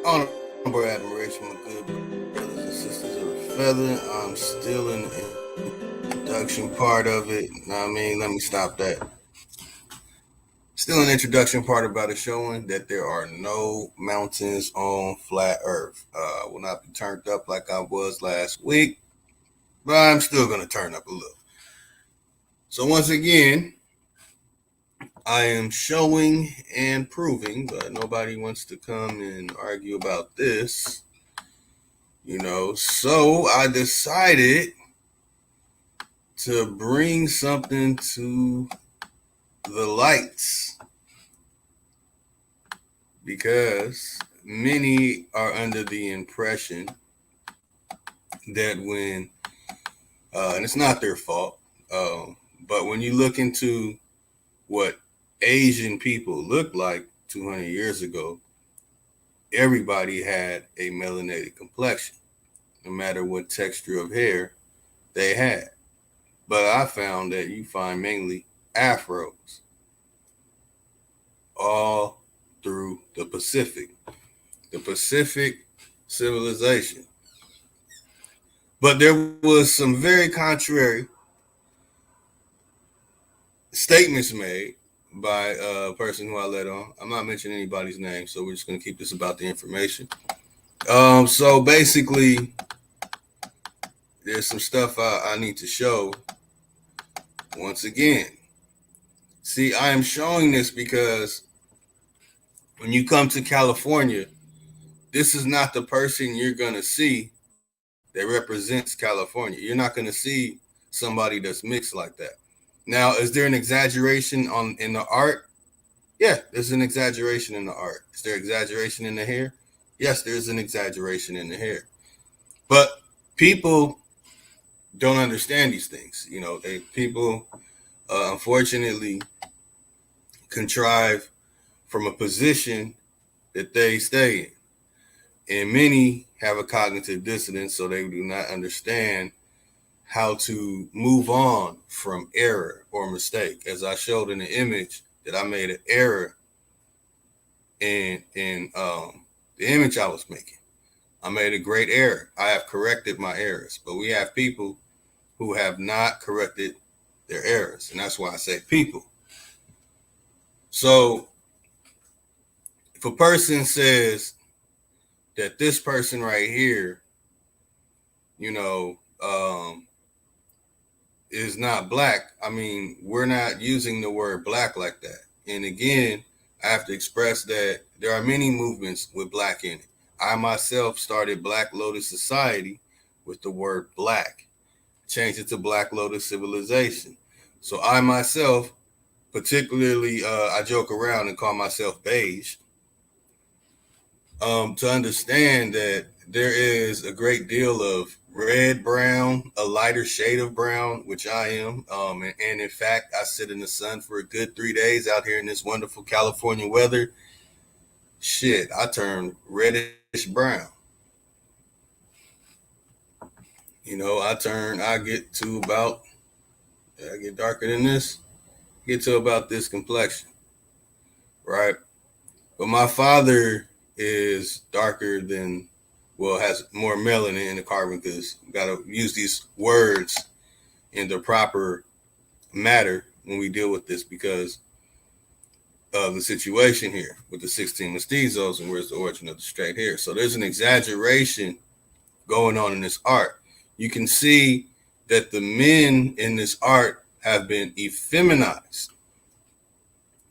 Honorable admiration, my good brothers and sisters of the feather. I'm still in the introduction part of it. Know what I mean, let me stop that. Still an introduction part about it showing that there are no mountains on flat Earth. I will not be turned up like I was last week, but I'm still going to turn up a little. So once again, I am showing and proving, but nobody wants to come and argue about this, So I decided to bring something to the lights because many are under the impression that and it's not their fault, but when you look into what Asian people looked like 200 years ago, everybody had a melanated complexion, no matter what texture of hair they had. But I found that you find mainly afros all through the Pacific civilization. But there was some very contrary statements made by a person who I let on. I'm not mentioning anybody's name, so we're just going to keep this about the information. So basically, there's some stuff I need to show once again. See, I am showing this because when you come to California, this is not the person you're going to see that represents California. You're not going to see somebody that's mixed like that. Now, is there an exaggeration in the art? Yeah, there's an exaggeration in the art. Is there exaggeration in the hair? Yes, there's an exaggeration in the hair. But people don't understand these things. People unfortunately contrive from a position that they stay in. And many have a cognitive dissonance, so they do not understand how to move on from error or mistake. As I showed in the image, that I made an error in the image I was making. I made a great error. I have corrected my errors, but we have people who have not corrected their errors, and that's why I say people. So if a person says that this person right here, is not black, I mean, we're not using the word black like that. And again, I have to express that there are many movements with black in it. I myself started Black Lotus Society with the word black, changed it to Black Lotus Civilization. So I myself, particularly, I joke around and call myself beige, to understand that there is a great deal of red, brown, a lighter shade of brown, which I am. And in fact, I sit in the sun for a good 3 days out here in this wonderful California weather. Shit, I turn reddish brown. I get to about, I get darker than this, get to about this complexion, right? But my father is darker than, well, has more melanin in the carbon, because we got to use these words in the proper matter when we deal with this, because of the situation here with the 16 Mestizos and where's the origin of the straight hair. So there's an exaggeration going on in this art. You can see that the men in this art have been effeminized.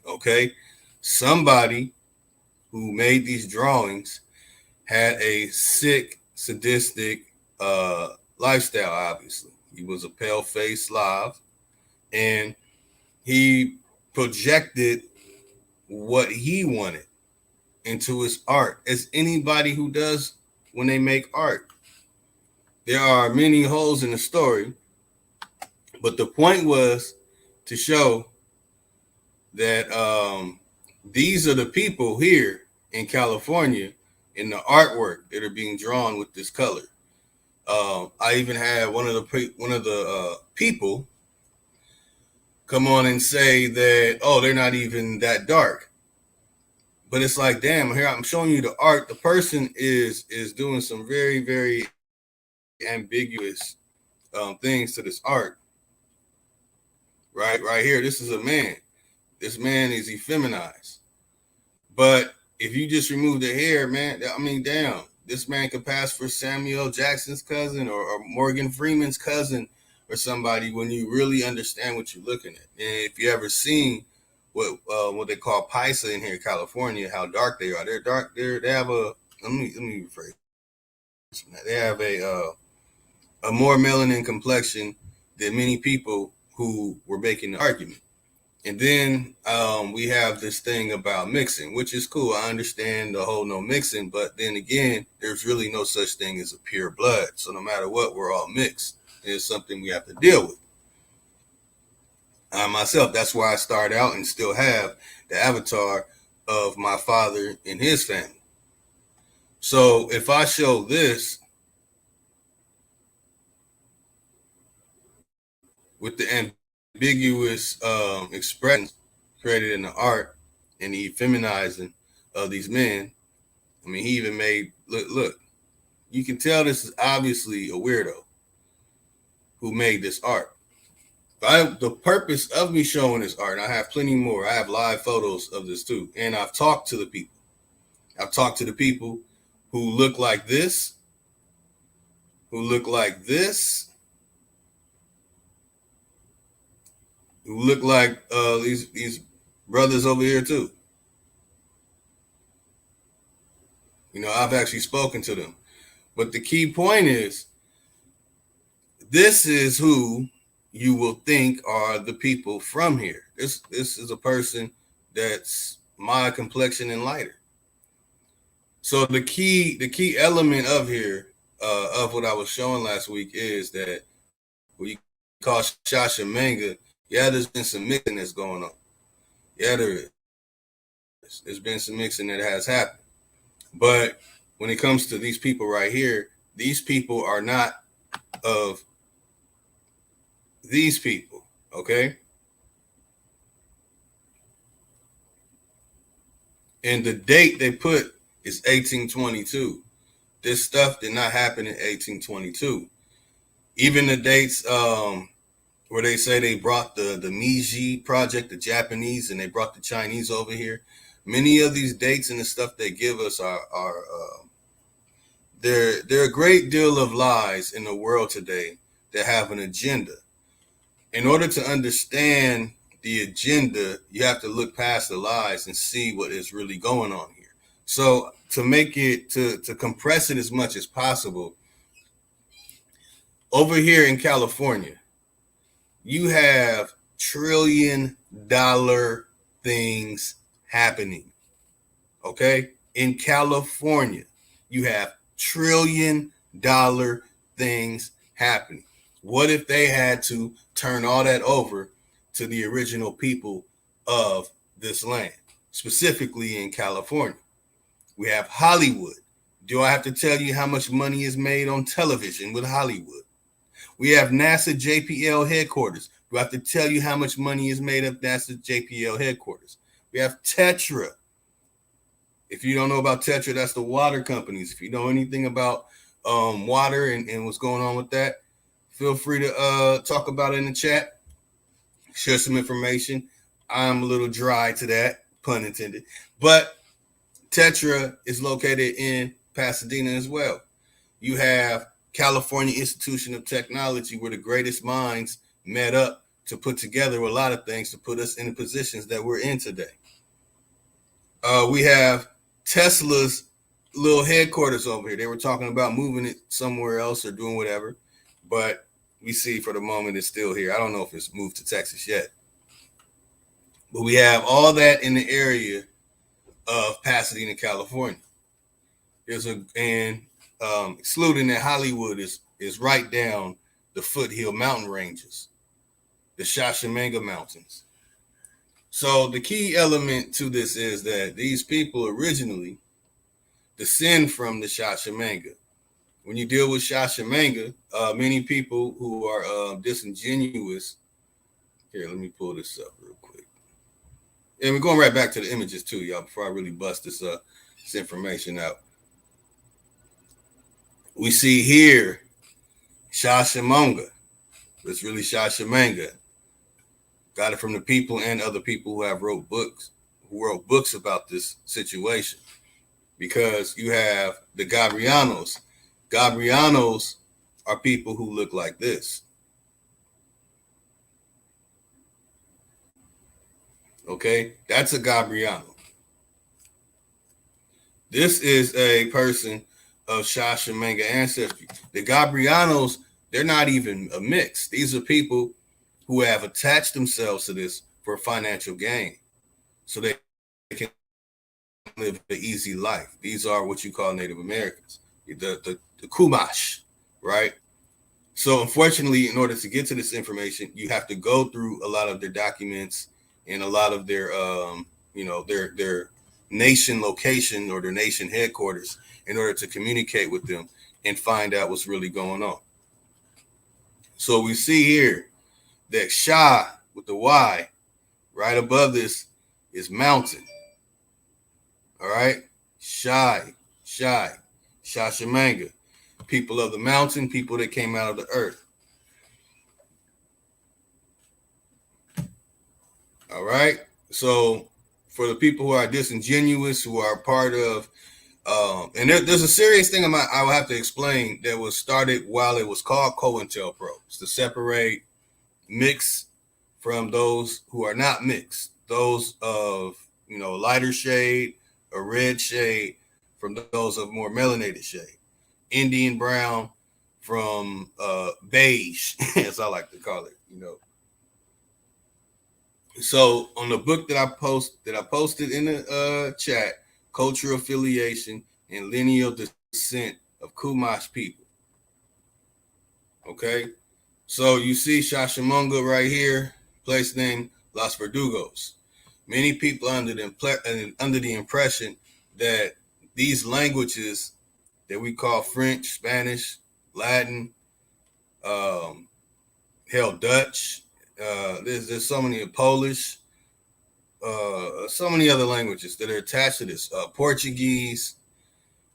Okay? Somebody who made these drawings had a sick, sadistic lifestyle, obviously. He was a pale-faced Slav, and he projected what he wanted into his art, as anybody who does when they make art. There are many holes in the story, but the point was to show that these are the people here in California in the artwork that are being drawn with this color. I even had one of the people come on and say that, oh, they're not even that dark. But it's like, damn, here I'm showing you the art. The person is doing some very, very ambiguous things to this art. Right here, this is a man. This man is effeminized. But if you just remove the hair, man, I mean, damn, this man could pass for Samuel Jackson's cousin or Morgan Freeman's cousin or somebody when you really understand what you're looking at. And if you ever seen what they call Paisa in here in California, how dark they are. They're dark. They have a let me rephrase. They have a more melanin complexion than many people who were making the argument. And then we have this thing about mixing, which is cool. I understand the whole no mixing, but then again, there's really no such thing as a pure blood. So no matter what, we're all mixed. It's something we have to deal with. I myself, that's why I started out and still have the avatar of my father and his family. So if I show this with the ambiguous expressions created in the art and the feminizing of these men, I mean, he even made look. You can tell this is obviously a weirdo who made this art. The purpose of me showing this art, and I have plenty more. I have live photos of this too, and I've talked to the people. I've talked to the people who look like this, who look like this, who look like these brothers over here too. You know, I've actually spoken to them. But the key point is, this is who you will think are the people from here. This is a person that's my complexion and lighter. So the key element of here of what I was showing last week is that what you call Shasha Manga, yeah, there's been some mixing that's going on. Yeah, there is. There's been some mixing that has happened. But when it comes to these people right here, these people are not of these people, okay? And the date they put is 1822. This stuff did not happen in 1822. Even the dates where they say they brought the Meiji project, the Japanese, and they brought the Chinese over here. Many of these dates and the stuff they give us are there are a great deal of lies in the world today that have an agenda. In order to understand the agenda, you have to look past the lies and see what is really going on here. So to make it to compress it as much as possible, over here in California, you have $1 trillion things happening. Okay? In California, you have $1 trillion things happening. What if they had to turn all that over to the original people of this land, specifically in California? We have Hollywood. Do I have to tell you how much money is made on television with Hollywood? We have NASA JPL headquarters. Do I have to tell you how much money is made of NASA JPL headquarters? We have Tetra. If you don't know about Tetra, that's the water companies. If you know anything about water and what's going on with that, feel free to talk about it in the chat. Share some information. I'm a little dry to that, pun intended. But Tetra is located in Pasadena as well. You have California Institution of Technology, where the greatest minds met up to put together a lot of things to put us in the positions that we're in today. We have Tesla's little headquarters over here. They were talking about moving it somewhere else or doing whatever, but we see for the moment it's still here. I don't know if it's moved to Texas yet, but we have all that in the area of Pasadena, California. Excluding that Hollywood is right down the foothill mountain ranges, the Shashamanga Mountains. So the key element to this is that these people originally descend from the Shashamanga. When you deal with Shashamanga, many people who are disingenuous. Here, let me pull this up real quick. And we're going right back to the images too, y'all, before I really bust this information out. We see here Shashamanga. It's really Shashamanga. Got it from the people and other people who have who wrote books about this situation. Because you have the Gabrianos. Gabrianos are people who look like this. Okay, that's a Gabriano. This is a person of Shashamanga ancestry. The Gabrianos, they're not even a mix. These are people who have attached themselves to this for financial gain, so they can live an easy life. These are what you call Native Americans, the Kumash, right? So unfortunately, in order to get to this information, you have to go through a lot of their documents and a lot of their, their nation location or their nation headquarters in order to communicate with them and find out what's really going on. So we see here that Sha with the Y right above this is mountain. All right, Shai, Shashamanga, people of the mountain, people that came out of the earth. All right. So for the people who are disingenuous, who are part of, and there's a serious thing I will have to explain that was started while it was called COINTELPRO. It's to separate mix from those who are not mixed. Those of, lighter shade or red shade from those of more melanated shade. Indian brown from beige, as I like to call it. So on the book that I posted in the chat, Cultural Affiliation and Lineal Descent of Chumash People. Okay, so you see Shashamanga right here, place name Los Verdugos. Many people under the impression that these languages that we call French, Spanish, Latin, Dutch. There's so many Polish, so many other languages that are attached to this. Portuguese.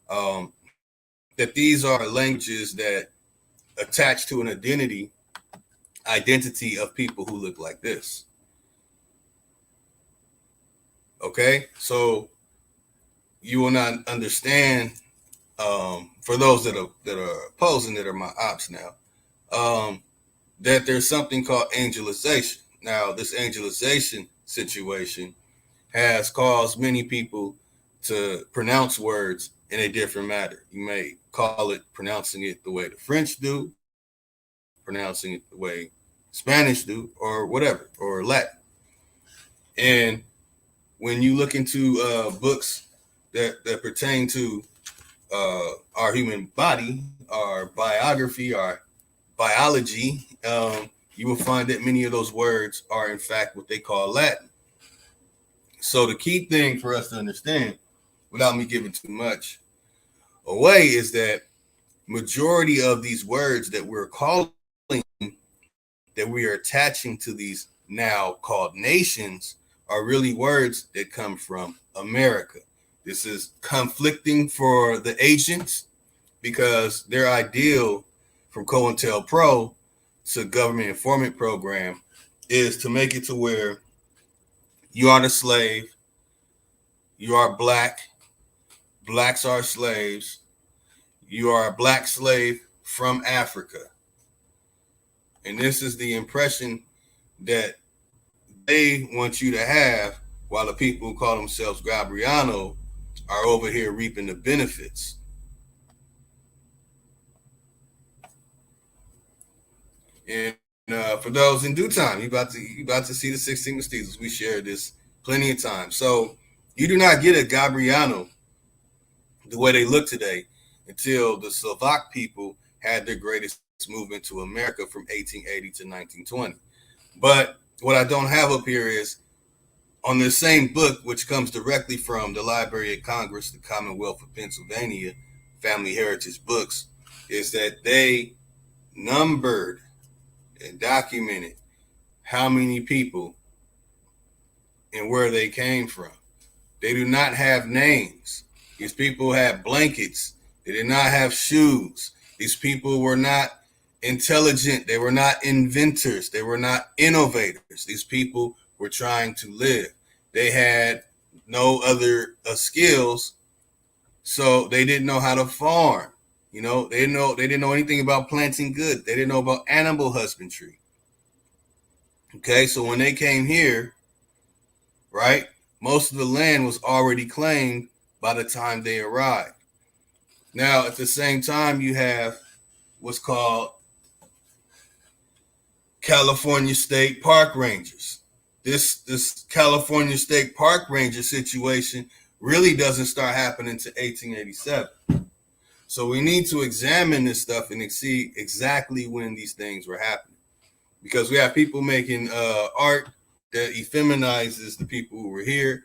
That these are languages that attach to an identity of people who look like this. Okay, so you will not understand. For those that are opposing, that are my ops now. That there's something called angelization. Now, this angelization situation has caused many people to pronounce words in a different manner. You may call it pronouncing it the way the French do, pronouncing it the way Spanish do, or whatever, or Latin. And when you look into books that pertain to our human body, our biography, our biology, you will find that many of those words are in fact what they call Latin. So the key thing for us to understand, without me giving too much away, is that majority of these words that we're calling, that we are attaching to these now called nations, are really words that come from America. This is conflicting for the agents because their ideal from COINTELPRO to government informant program is to make it to where you are the slave, you are black, blacks are slaves, you are a black slave from Africa. And this is the impression that they want you to have, while the people who call themselves Gabriano are over here reaping the benefits. And for those in due time, you about to see the 16 Mestizos. We shared this plenty of times. So you do not get a Gabriano the way they look today until the Slovak people had their greatest movement to America from 1880 to 1920. But what I don't have up here is on the same book, which comes directly from the Library of Congress, the Commonwealth of Pennsylvania, Family Heritage Books, is that they numbered and documented how many people and where they came from. They do not have names. These people had blankets. They did not have shoes. These people were not intelligent. They were not inventors. They were not innovators. These people were trying to live. They had no other skills, so they didn't know how to farm. You know, they didn't know anything about planting good. They didn't know about animal husbandry. Okay, so when they came here, right, most of the land was already claimed by the time they arrived. Now, at the same time, you have what's called California State Park Rangers. This California State Park Ranger situation really doesn't start happening until 1887. So we need to examine this stuff and see exactly when these things were happening, because we have people making art that effeminizes the people who were here,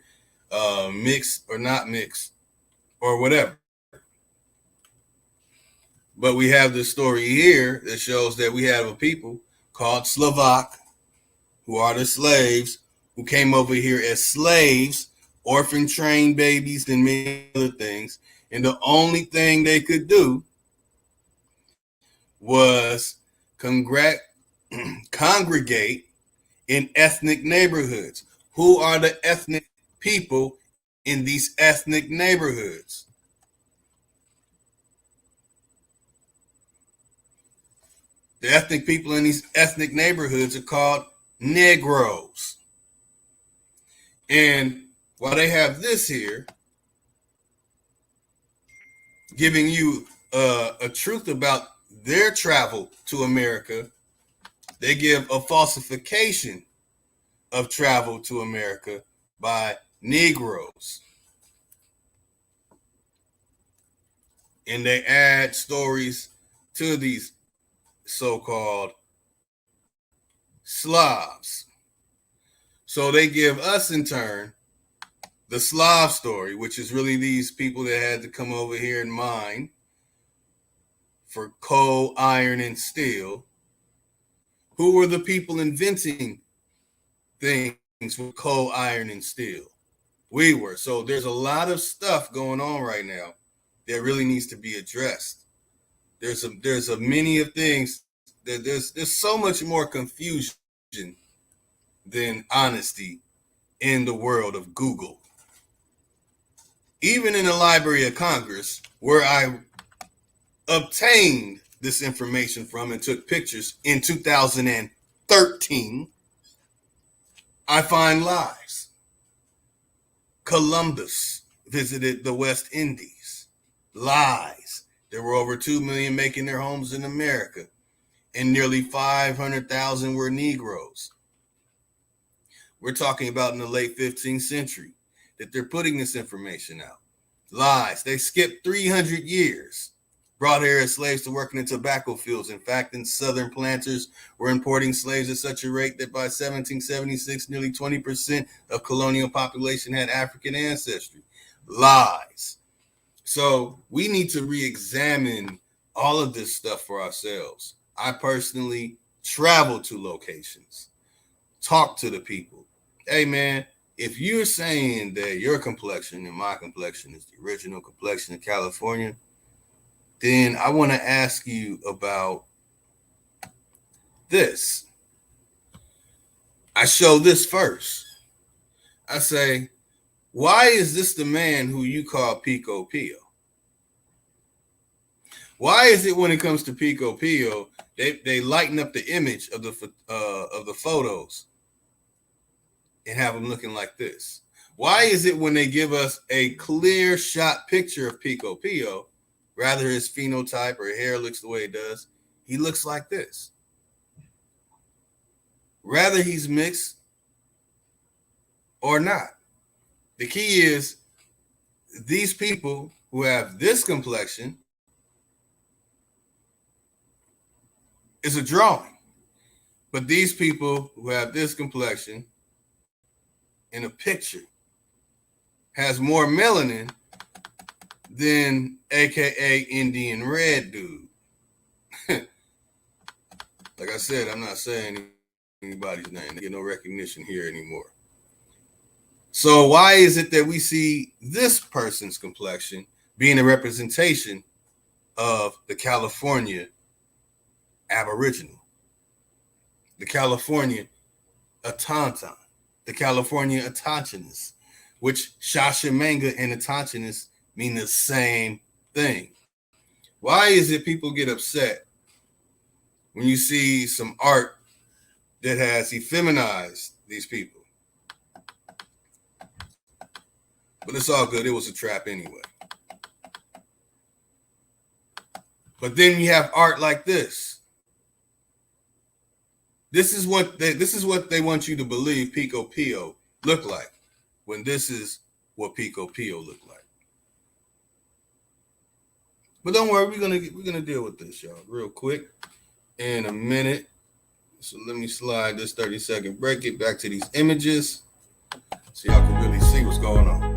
mixed or not mixed or whatever. But we have this story here that shows that we have a people called Slovak, who are the slaves, who came over here as slaves, orphan trained babies, and many other things. And the only thing they could do was congregate in ethnic neighborhoods. Who are the ethnic people in these ethnic neighborhoods? The ethnic people in these ethnic neighborhoods are called Negroes. And while they have this here, giving you a truth about their travel to America, they give a falsification of travel to America by Negroes. And they add stories to these so-called Slavs. So they give us in turn the Slav story, which is really these people that had to come over here and mine for coal, iron, and steel. Who were the people inventing things with coal, iron, and steel? We were. So there's a lot of stuff going on right now that really needs to be addressed. There's a many of things that there's so much more confusion than honesty in the world of Google. Even in the Library of Congress, where I obtained this information from and took pictures in 2013, I find lies. Columbus visited the West Indies. Lies. There were over 2 million making their homes in America, and nearly 500,000 were Negroes. We're talking about in the late 15th century that they're putting this information out. Lies. They skipped 300 years. Brought here as slaves to work in the tobacco fields. In fact, southern planters were importing slaves at such a rate that by 1776, nearly 20% of colonial population had African ancestry. Lies. So we need to re-examine all of this stuff for ourselves. I personally travel to locations, talk to the people. Hey, man, if you're saying that your complexion and my complexion is the original complexion of California, then I want to ask you about this. I show this first. I say, why is this the man who you call Pico Pio? Why is it when it comes to Pico Pio, they lighten up the image of the photos and have them looking like this? Why is it when they give us a clear shot picture of Pico Pio, rather his phenotype or hair looks the way it does, he looks like this? Rather he's mixed or not. The key is these people who have this complexion is a drawing. But these people who have this complexion in a picture has more melanin than AKA Indian red dude. Like I said, I'm not saying anybody's name. They get no recognition here anymore. So why is it that we see this person's complexion being a representation of the California Aboriginal, the California Atonton, the California Autochthonous, which Shashamanga and Autochthonous mean the same thing. Why is it people get upset when you see some art that has effeminized these people? But it's all good. It was a trap anyway. But then you have art like this. This is what they want you to believe Pico Pio look like, when this is what Pico Pio look like. But don't worry, we're gonna deal with this, y'all, real quick in a minute. So let me slide this 30-second break, get back to these images so y'all can really see what's going on.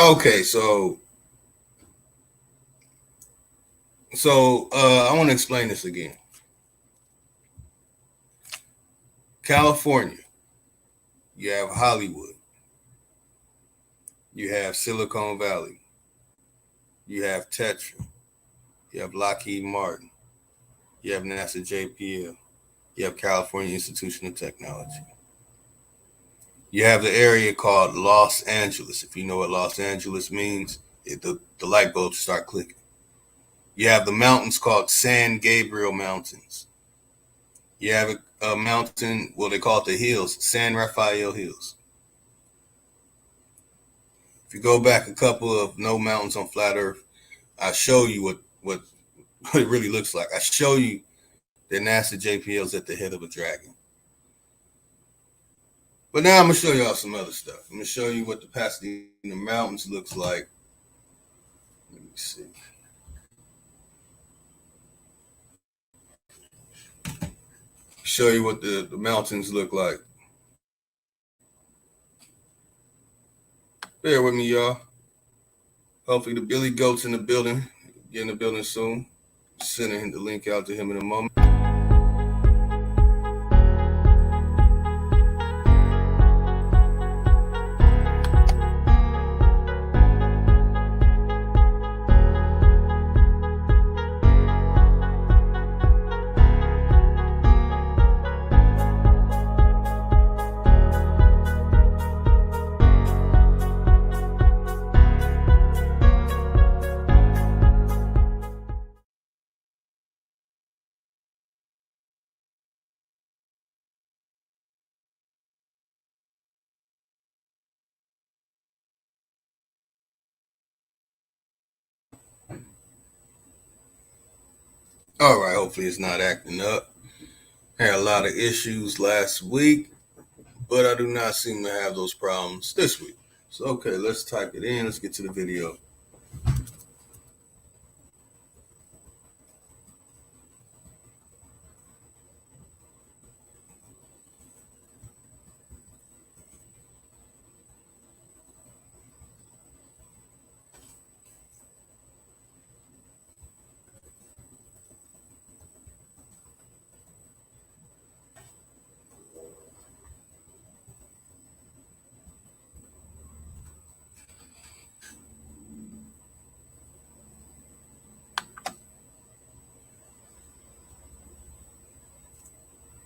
Okay, so I want to explain this again. California, you have Hollywood, you have Silicon Valley, you have Tetra, you have Lockheed Martin, you have NASA JPL, you have California Institution of Technology. You have the area called Los Angeles. If you know what Los Angeles means, the light bulbs start clicking. You have the mountains called San Gabriel Mountains. You have a mountain, well, they call it the hills, San Rafael Hills. If you go back a couple of no mountains on flat Earth, I show you what it really looks like. I show you that NASA JPL is at the head of a dragon. But now I'm gonna show y'all some other stuff. I'm gonna show you what the Pasadena Mountains looks like. Let me see. Show you what the mountains look like. Bear with me, y'all. Hopefully the Billy Goat's in the building. Get in the building soon. Sending the link out to him in a moment. All right, hopefully it's not acting up. Had a lot of issues last week, but I do not seem to have those problems this week. So, okay, let's type it in. Let's get to the video.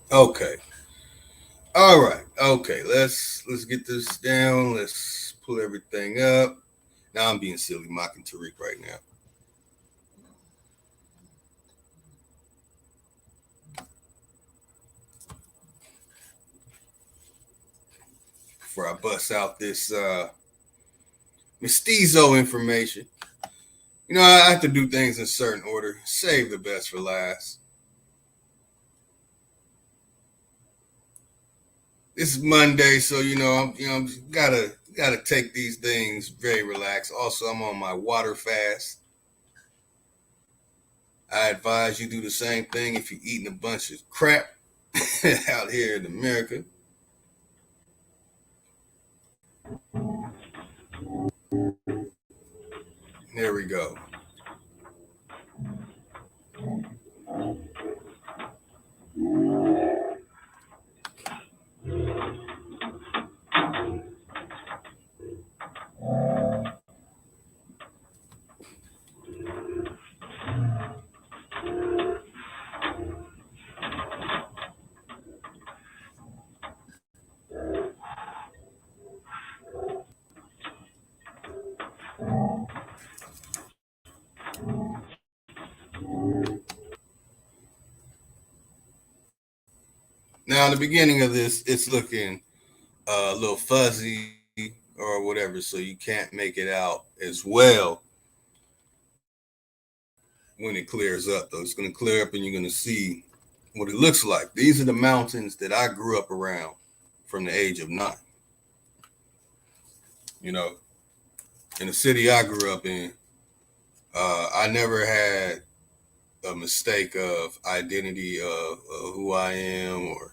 Okay. All right. Okay. Let's get this down. Let's pull everything up. Now I'm being silly, mocking Tariq right now. Before I bust out this Mestizo information. You know, I have to do things in certain order. Save the best for last. This is Monday, so I'm gotta take these things very relaxed. Also, I'm on my water fast. I advise you do the same thing if you're eating a bunch of crap out here in America. There we go. Now, in the beginning of this, it's looking a little fuzzy or whatever, so you can't make it out as well when it clears up, though. It's going to clear up and you're going to see what it looks like. These are the mountains that I grew up around from the age of 9. You know, in the city I grew up in, I never had a mistake of identity of who I am or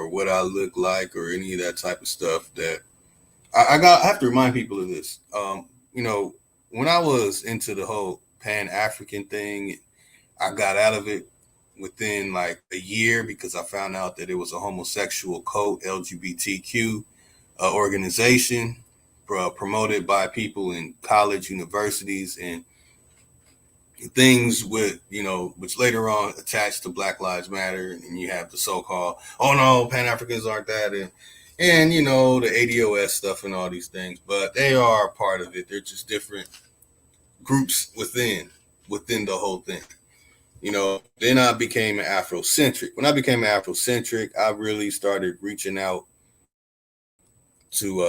what I look like or any of that type of stuff. That I have to remind people of this. you know, when I was into the whole Pan African thing, I got out of it within like a year because I found out that it was a homosexual cult LGBTQ organization promoted by people in college, universities, and things with, which later on attached to Black Lives Matter. And you have the so-called, oh no, Pan Africans aren't that, and the ADOS stuff and all these things, but they are a part of it. They're just different groups within the whole thing. Then I became an Afrocentric. When I became an Afrocentric, I really started reaching out to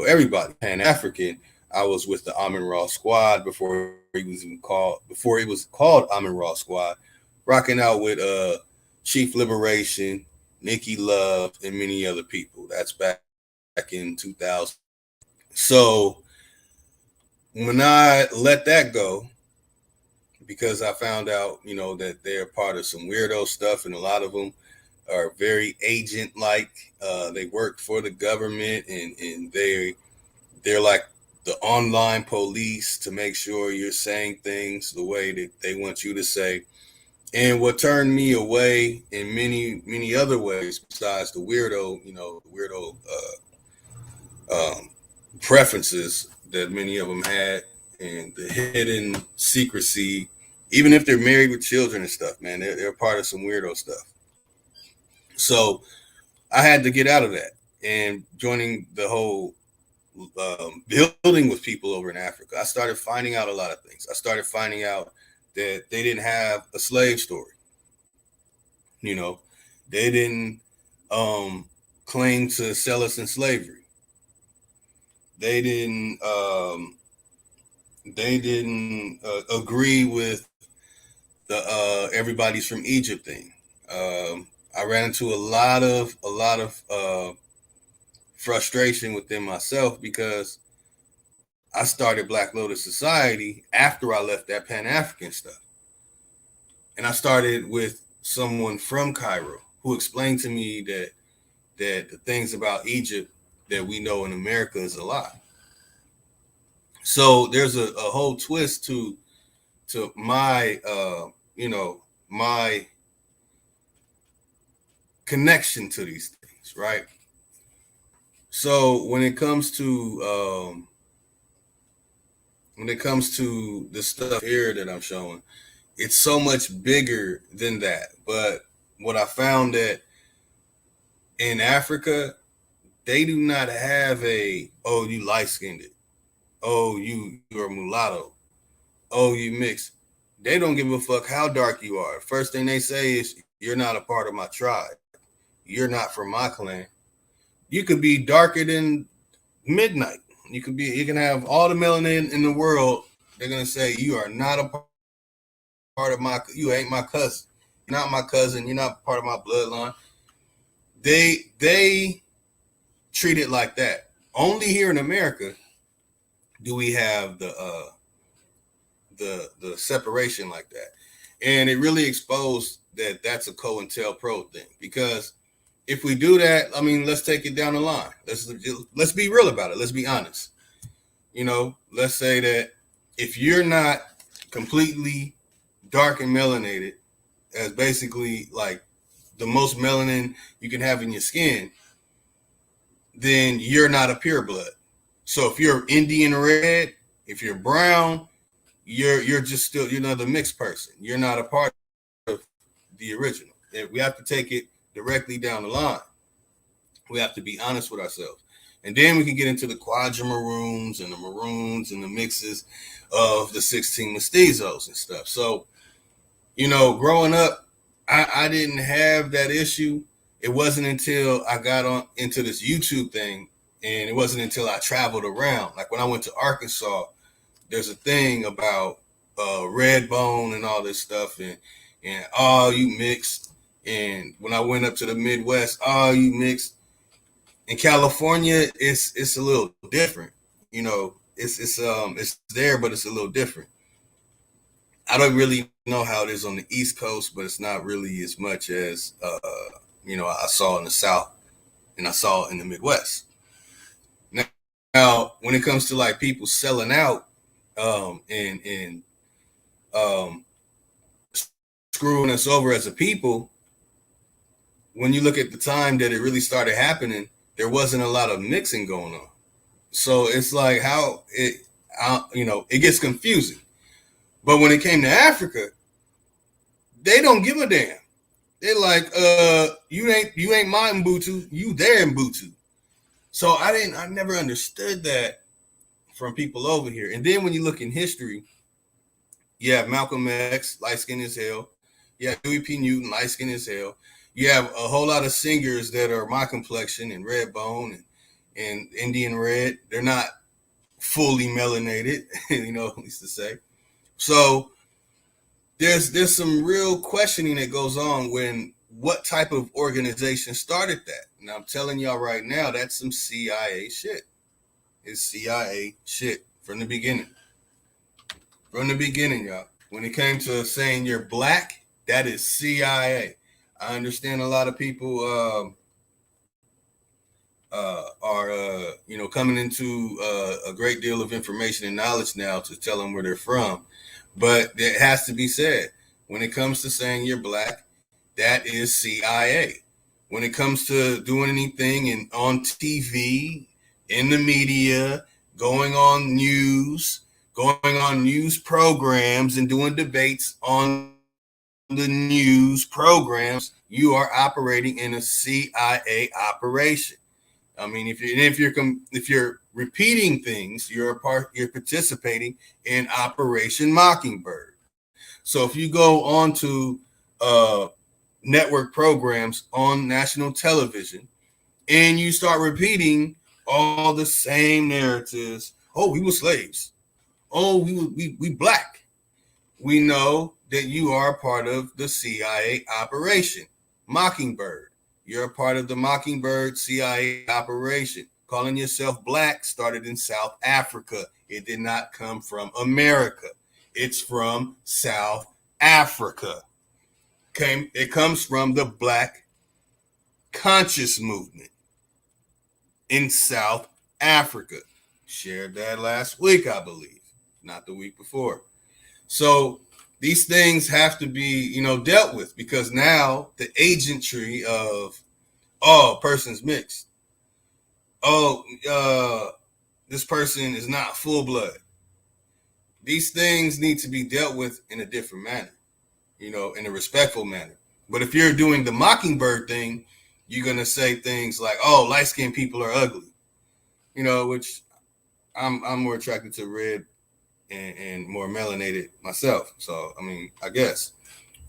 everybody. Pan African. I was with the Amin Ra Squad before it was called Amin Ra Squad, rocking out with Chief Liberation, Nikki Love, and many other people. That's back in 2000. So when I let that go, because I found out, that they're part of some weirdo stuff, and a lot of them are very agent-like. They work for the government, and they're like the online police to make sure you're saying things the way that they want you to say. And what turned me away in many other ways, besides the weirdo preferences that many of them had, and the hidden secrecy, even if they're married with children and stuff, man, they're part of some weirdo stuff. So I had to get out of that and joining the whole building with people over in Africa. I started finding out a lot of things. I started finding out that they didn't have a slave story. They didn't claim to sell us in slavery. They didn't agree with the everybody's from Egypt thing. I ran into a lot of frustration within myself because I started Black Lotus Society after I left that Pan-African stuff. And I started with someone from Cairo who explained to me that the things about Egypt that we know in America is a lie. So there's a whole twist to my my connection to these things, right? So when it comes to the stuff here that I'm showing, it's so much bigger than that. But what I found that in Africa, they do not have oh, you light skinned, oh, you're a mulatto, oh, you mixed. They don't give a fuck how dark you are. First thing they say is, you're not a part of my tribe. You're not from my clan. You could be darker than midnight. You can have all the melanin in the world. They're gonna say you are not a part of you ain't my cousin. You're not my cousin. You're not part of my bloodline. They treat it like that. Only here in America do we have the separation like that, and it really exposed that that's a COINTELPRO thing. Because if we do that, I mean, let's take it down the line. Let's be real about it. Let's be honest. Let's say that if you're not completely dark and melanated, as basically like the most melanin you can have in your skin, then you're not a pureblood. So if you're Indian red, if you're brown, you're just still, you're not a mixed person. You're not a part of the original. We have to take it directly down the line. We have to be honest with ourselves. And then we can get into the quadrimaroons and the maroons and the mixes of the 16 mestizos and stuff. So, growing up, I didn't have that issue. It wasn't until I got into this YouTube thing, and it wasn't until I traveled around. Like when I went to Arkansas, there's a thing about red bone and all this stuff, and oh, you mixed. And when I went up to the Midwest, oh, you mixed. In California, it's a little different. It's there, but it's a little different. I don't really know how it is on the East Coast, but it's not really as much as I saw in the South and I saw in the Midwest. Now, when it comes to like people selling out, and um, screwing us over as a people. When you look at the time that it really started happening, there wasn't a lot of mixing going on. So it's like how it gets confusing. But when it came to Africa, they don't give a damn. They're like, you ain't my Mbutu, you their Mbutu. So I never understood that from people over here. And then when you look in history, you have Malcolm X, light skin as hell. You have Dewey P. Newton, light skin as hell. You have a whole lot of singers that are my complexion and red bone and Indian red. They're not fully melanated, at least to say. So there's some real questioning that goes on when what type of organization started that. And I'm telling y'all right now, that's some CIA shit. It's CIA shit from the beginning. From the beginning, y'all. When it came to saying you're black, that is CIA. I understand a lot of people are coming into a great deal of information and knowledge now to tell them where they're from. But it has to be said, when it comes to saying you're black, that is CIA. When it comes to doing anything on TV, in the media, going on news programs and doing debates on the news programs, you are operating in a CIA operation. I mean, if you're repeating things, you're participating in Operation Mockingbird. So if you go on to network programs on national television and you start repeating all the same narratives, oh, we were slaves, oh, we black, we know that you are part of the CIA operation Mockingbird. You're a part of the Mockingbird CIA operation. Calling yourself black started in South Africa. It did not come from America. It's from South Africa. It comes from the Black Conscious Movement in South Africa. Shared that last week, I believe, not the week before. So these things have to be, dealt with, because now the agentry of, oh, person's mixed. Oh, this person is not full blood. These things need to be dealt with in a different manner, in a respectful manner. But if you're doing the Mockingbird thing, you're going to say things like, oh, light-skinned people are ugly, which I'm more attracted to red and more melanated myself. So, I mean, I guess.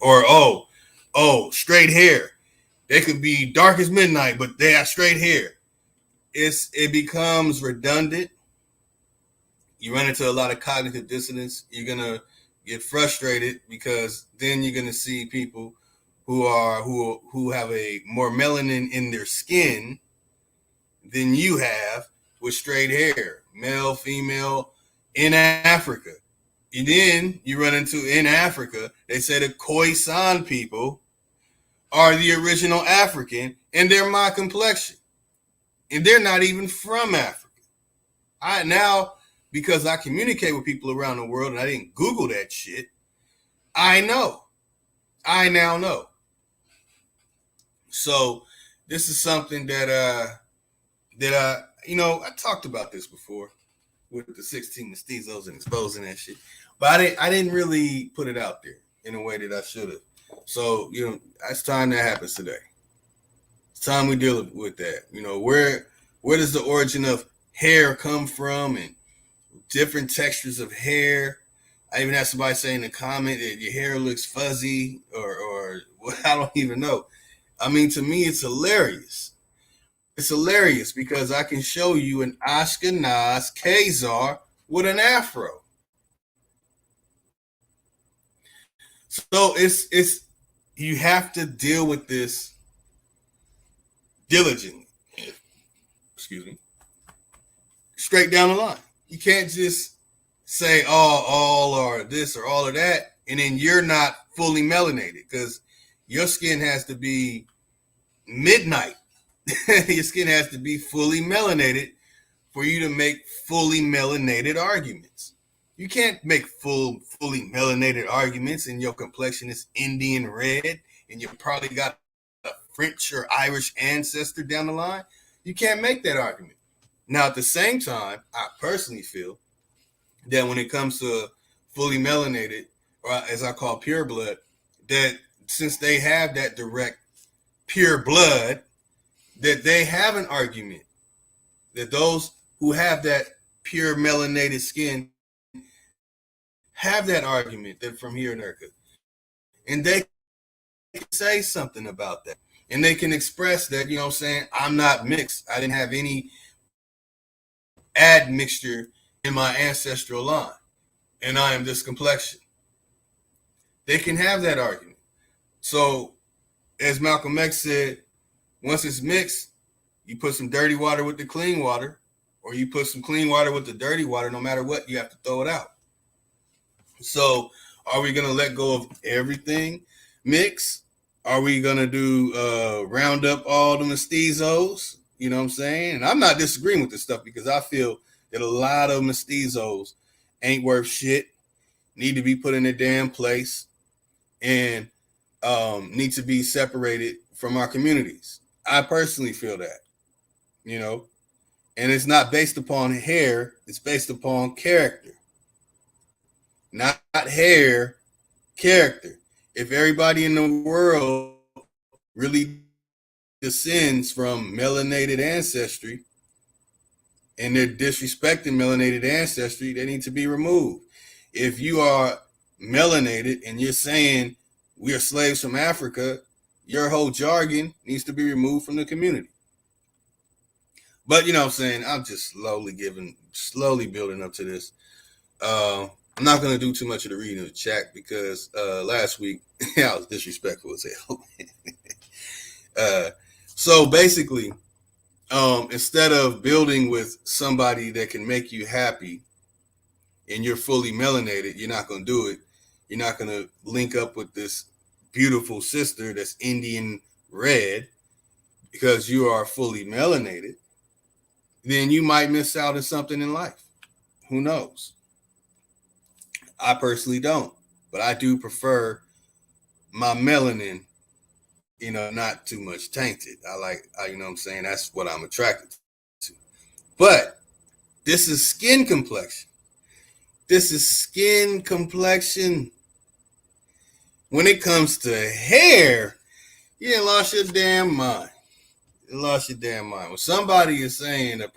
Or, oh, straight hair. They could be dark as midnight, but they have straight hair. It becomes redundant. You run into a lot of cognitive dissonance. You're going to get frustrated, because then you're going to see people who have a more melanin in their skin than you have with straight hair, male, female, in Africa. And then you run into, in Africa, they say the Khoisan people are the original African, and they're my complexion. And they're not even from Africa. Because I communicate with people around the world and I didn't Google that shit, I know. I now know. So this is something that I talked about this before with the 16 Mestizos and exposing that shit. But I didn't really put it out there in a way that I should have. So, it's time that happens today. It's time we deal with that. Where does the origin of hair come from, and different textures of hair? I even had somebody say in the comment that your hair looks fuzzy or I don't even know. I mean, to me, it's hilarious. It's hilarious because I can show you an Ashkenaz Khazar with an afro. So it's you have to deal with this diligently. Excuse me. Straight down the line. You can't just say all or this or all of that, and then you're not fully melanated, because your skin has to be midnight. Your skin has to be fully melanated for you to make fully melanated arguments. You can't make fully melanated arguments and your complexion is Indian red and you probably got a French or Irish ancestor down the line. You can't make that argument. Now, at the same time, I personally feel that when it comes to fully melanated, or as I call pure blood, that since they have that direct pure blood, that they have an argument that those who have that pure melanated skin have that argument that from here in America. And they can say something about that. And they can express that, you know what I'm saying, I'm not mixed. I didn't have any admixture in my ancestral line. And I am this complexion. They can have that argument. So, as Malcolm X said, once it's mixed, you put some dirty water with the clean water, or you put some clean water with the dirty water, no matter what, you have to throw it out. So, are we going to let go of everything mix? Are we going to do round up all the mestizos? You know what I'm saying? And I'm not disagreeing with this stuff because I feel that a lot of mestizos ain't worth shit, need to be put in a damn place, and need to be separated from our communities. I personally feel that, you know, and it's not based upon hair, it's based upon character. Not hair, character. If everybody in the world really descends from melanated ancestry and they're disrespecting melanated ancestry, they need to be removed. If you are melanated and you're saying we are slaves from Africa, your whole jargon needs to be removed from the community. But you know what I'm saying? I'm just slowly building up to this. I'm not going to do too much of the reading of the chat because last week I was disrespectful as hell. So basically, instead of building with somebody that can make you happy and you're fully melanated, you're not going to do it. You're not going to link up with this beautiful sister that's Indian red because you are fully melanated. Then you might miss out on something in life. Who knows? I personally don't, but I do prefer my melanin, you know, not too much tainted. You know what I'm saying? That's what I'm attracted to. But this is skin complexion. This is skin complexion. When it comes to hair, you ain't lost your damn mind. You lost your damn mind. When somebody is saying the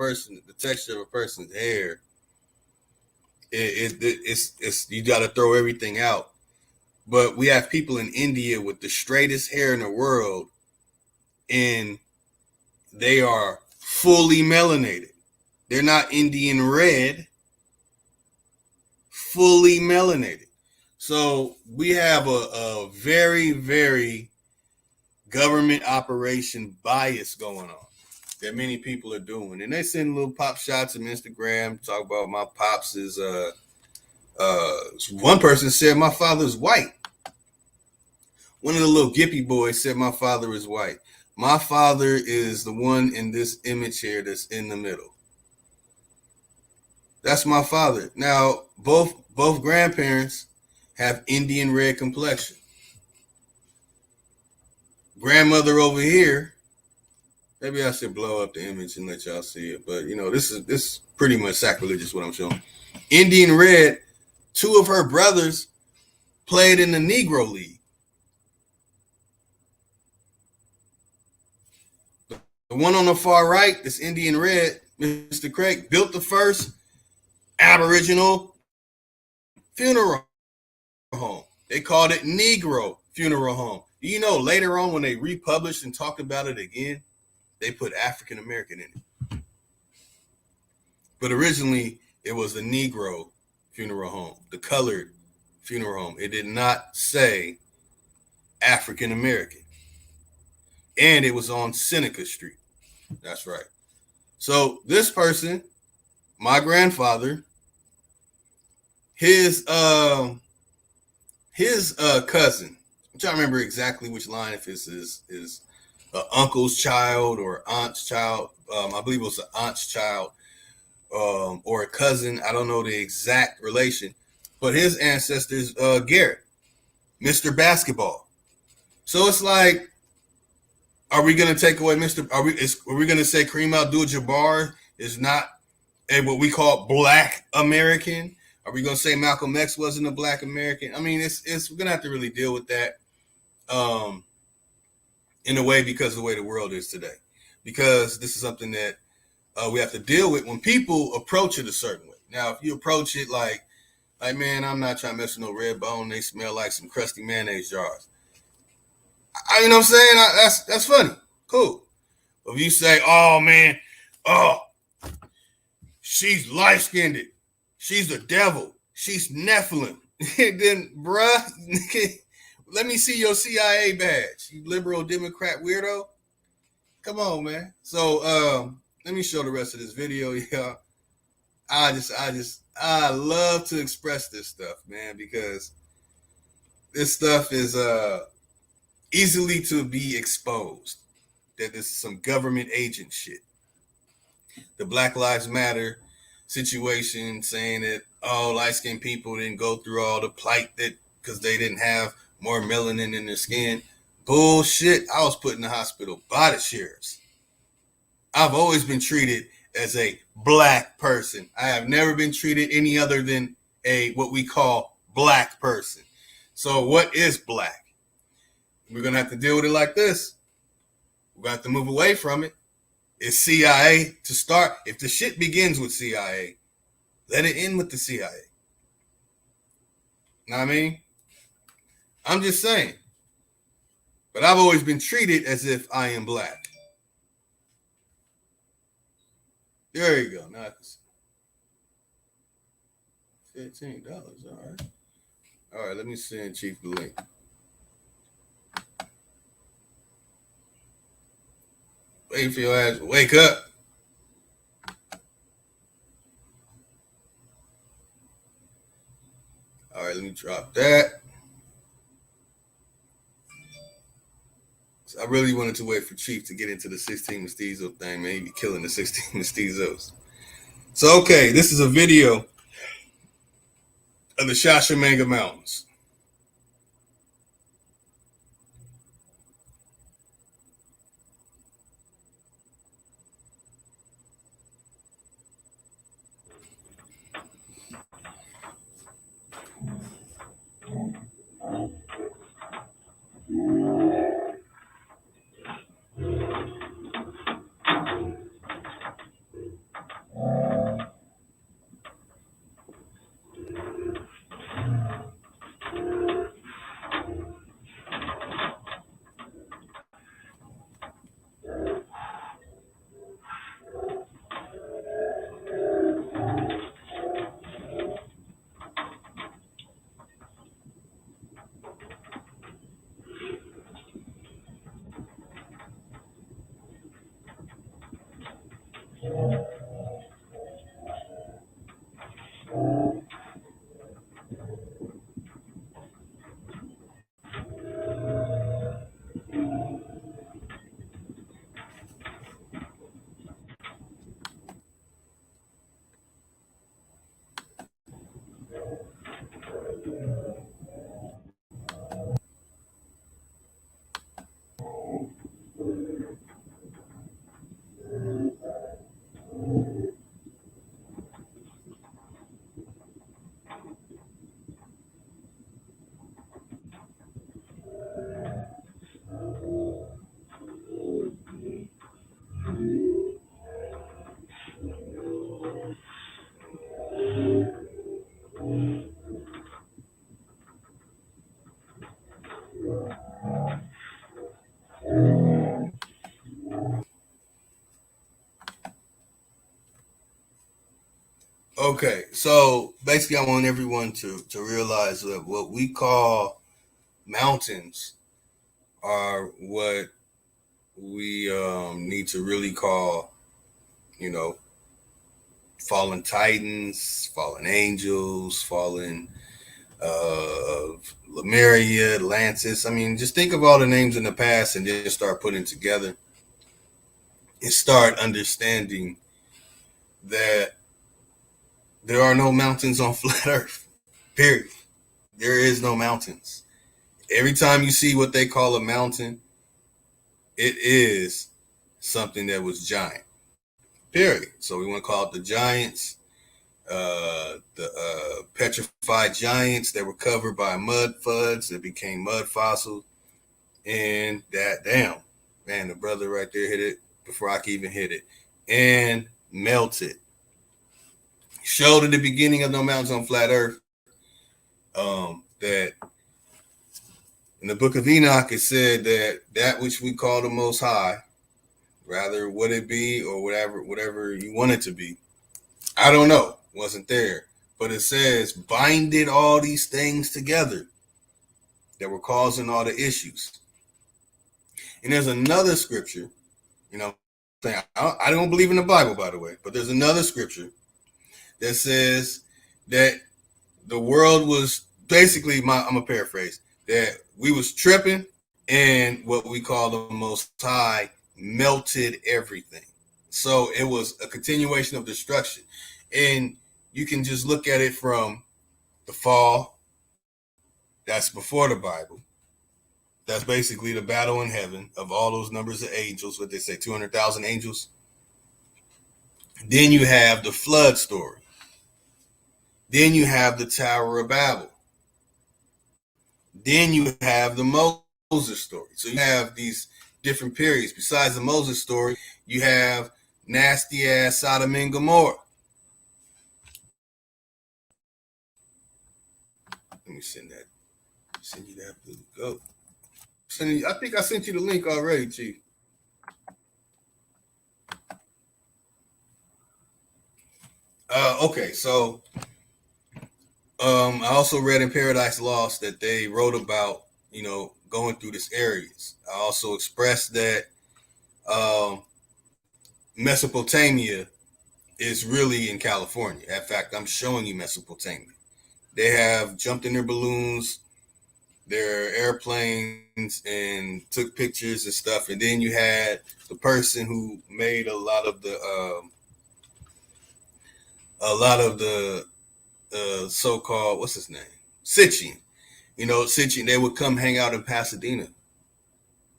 texture of a person's hair, it's you got to throw everything out. But we have people in India with the straightest hair in the world, and they are fully melanated. They're not Indian red, fully melanated. So we have a very, very government operation bias going on that many people are doing. And they send little pop shots on Instagram, talk about my pops is one person said my father's white. One of the little Gippy boys said my father is white. My father is the one in this image here that's in the middle. That's my father. Now, both grandparents have Indian red complexion. Grandmother over here, maybe I should blow up the image and let y'all see it. But, you know, this is pretty much sacrilegious what I'm showing. Indian red, two of her brothers played in the Negro League. The one on the far right, this Indian red, Mr. Craig, built the first Aboriginal funeral home. They called it Negro Funeral Home. Do you know later on when they republished and talked about it again, they put African American in it. But originally, it was a Negro funeral home, the colored funeral home. It did not say African American. And it was on Seneca Street. That's right. So this person, my grandfather, his cousin, I'm trying to remember exactly which line, if it's his uncle's child or aunt's child. I believe it was an aunt's child. or a cousin. I don't know the exact relation, but his ancestors, Garrett, Mr. Basketball. So it's like, are we going to take away Mr. Are we going to say Kareem Abdul-Jabbar is not a what we call Black American? Are we going to say Malcolm X wasn't a Black American? I mean, it's we're going to have to really deal with that um, in a way because of the way the world is today. Because this is something that we have to deal with when people approach it a certain way. Now, if you approach it like man, I'm not trying to mess with no red bone. They smell like some crusty mayonnaise jars. You know what I'm saying? That's funny. Cool. But if you say, oh man, oh, she's light skinned, she's the devil, she's Nephilim, then bruh, let me see your CIA badge, you liberal Democrat weirdo. Come on, man. So let me show the rest of this video, y'all. I love to express this stuff, man, because this stuff is easily to be exposed. That this is some government agent shit. The Black Lives Matter situation, saying that light skinned people didn't go through all the plight that because they didn't have more melanin in their skin. Bullshit. I was put in the hospital by the sheriffs. I've always been treated as a Black person. I have never been treated any other than a what we call Black person. So what is Black? We're going to have to deal with it like this. We're going to have to move away from it. It's CIA to start. If the shit begins with CIA, let it end with the CIA. Know what I mean? I'm just saying. But I've always been treated as if I am Black. There you go. Now I can see. $15. All right. All right, let me send Chief the link. Wait for your ass to wake up. All right, let me drop that. So I really wanted to wait for Chief to get into the 16 Mestizos thing, man. He'd be killing the 16 Mestizos. So, okay, this is a video of the Shashamanga Mountains. Okay, so basically, I want everyone to realize that what we call mountains are what we need to really call, you know, fallen titans, fallen angels, fallen Lemuria, Atlantis. I mean, just think of all the names in the past and then start putting together and start understanding that There are no mountains on flat Earth. Period. There is no mountains. Every time you see what they call a mountain, it is something that was giant. Period. So we want to call it the giants, the petrified giants that were covered by mud floods that became mud fossils. And that, damn, man, the brother right there hit it before I could even hit it and melted. Showed at the beginning of No Mountains on Flat Earth that in the book of Enoch, it said that which we call the Most High, rather would it be or whatever you want it to be, I don't know, wasn't there. But it says binded all these things together that were causing all the issues. And there's another scripture, I don't believe in the Bible, by the way, but there's another scripture that says that the world was basically, I'm going to paraphrase, that we was tripping and what we call the Most High melted everything. So it was a continuation of destruction. And you can just look at it from the fall. That's before the Bible. That's basically the battle in heaven of all those numbers of angels, what they say, 200,000 angels. Then you have the flood story. Then you have the Tower of Babel. Then you have the Moses story. So you have these different periods. Besides the Moses story, you have nasty ass Sodom and Gomorrah. Let me send you that blue goat. I think I sent you the link already, Chief. Okay, so I also read in Paradise Lost that they wrote about, going through these areas. I also expressed that Mesopotamia is really in California. In fact, I'm showing you Mesopotamia. They have jumped in their balloons, their airplanes, and took pictures and stuff. And then you had the person who made a lot of the so-called, what's his name? Sitchin. Sitchin, they would come hang out in Pasadena.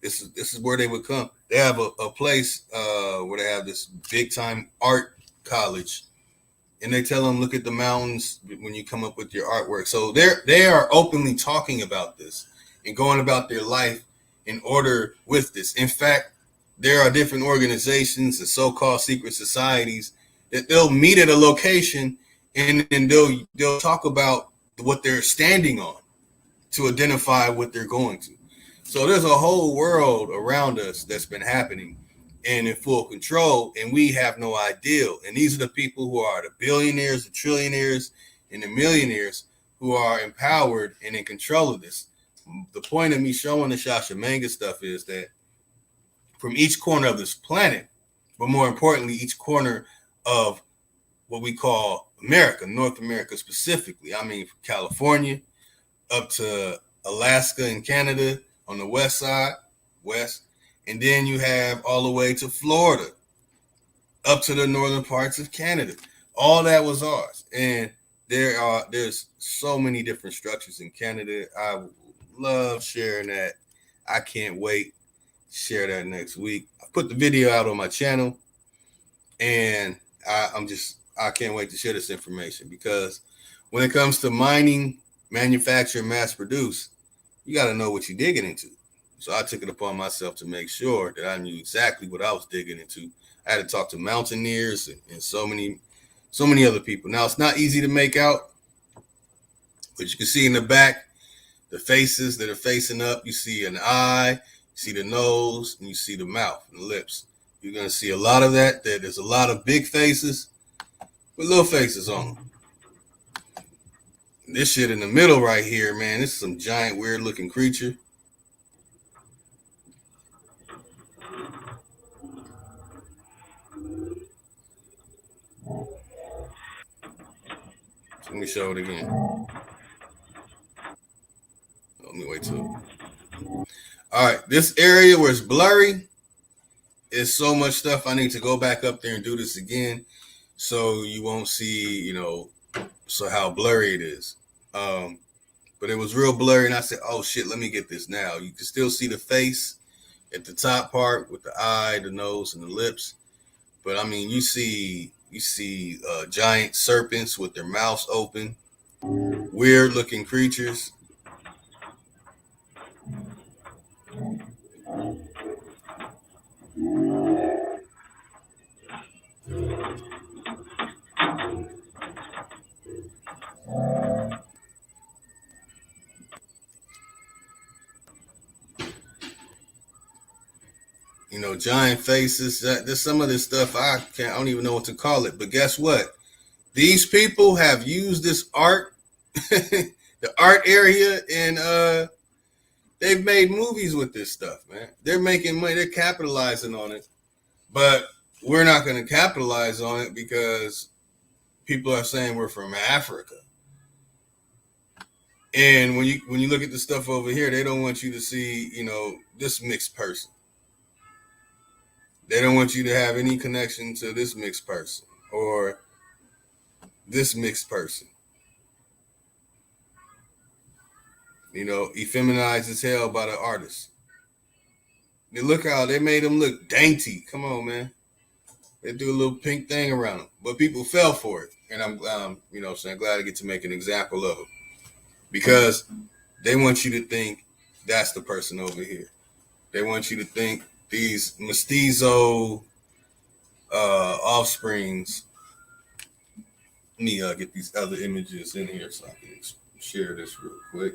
This is where they would come. They have a place where they have this big time art college, and they tell them, look at the mountains when you come up with your artwork. So they are openly talking about this and going about their life in order with this. In fact, there are different organizations and so-called secret societies that they'll meet at a location and they'll talk about what they're standing on to identify what they're going to. So there's a whole world around us that's been happening and in full control, and we have no idea. And these are the people who are the billionaires, the trillionaires, and the millionaires who are empowered and in control of this. The point of me showing the Shashamanga stuff is that from each corner of this planet, but more importantly, each corner of what we call America, North America specifically. I mean, from California up to Alaska and Canada on the west side, west. And then you have all the way to Florida, up to the northern parts of Canada. All that was ours. And there's so many different structures in Canada. I love sharing that. I can't wait to share that next week. I put the video out on my channel, and I can't wait to share this information, because when it comes to mining, manufacture, mass produce, you got to know what you're digging into. So I took it upon myself to make sure that I knew exactly what I was digging into. I had to talk to mountaineers and so many other people. Now, it's not easy to make out, but you can see in the back, the faces that are facing up. You see an eye, you see the nose, and you see the mouth and the lips. You're going to see a lot of that. There's a lot of big faces with little faces on them. This shit in the middle right here, man, this is some giant, weird-looking creature. Let me show it again. Let me wait till. All right, this area where it's blurry is so much stuff. I need to go back up there and do this again. so you won't see, so how blurry it is. Um, but it was real blurry, and I said, "Oh shit, let me get this now." You can still see the face at the top part with the eye, the nose, and the lips. But I mean, you see giant serpents with their mouths open, weird looking creatures. Giant faces. There's some of this stuff I don't even know what to call it. But guess what? These people have used this art, the art area, and they've made movies with this stuff, man. They're making money. They're capitalizing on it. But we're not going to capitalize on it because people are saying we're from Africa. And when you look at the stuff over here, they don't want you to see, this mixed person. They don't want you to have any connection to this mixed person or this mixed person. Effeminized as hell by the artist. Look how they made them look dainty. Come on, man. They do a little pink thing around them, but people fell for it, and I'm glad I get to make an example of them because they want you to think that's the person over here. They want you to think these mestizo offsprings. Let me get these other images in here so I can share this real quick.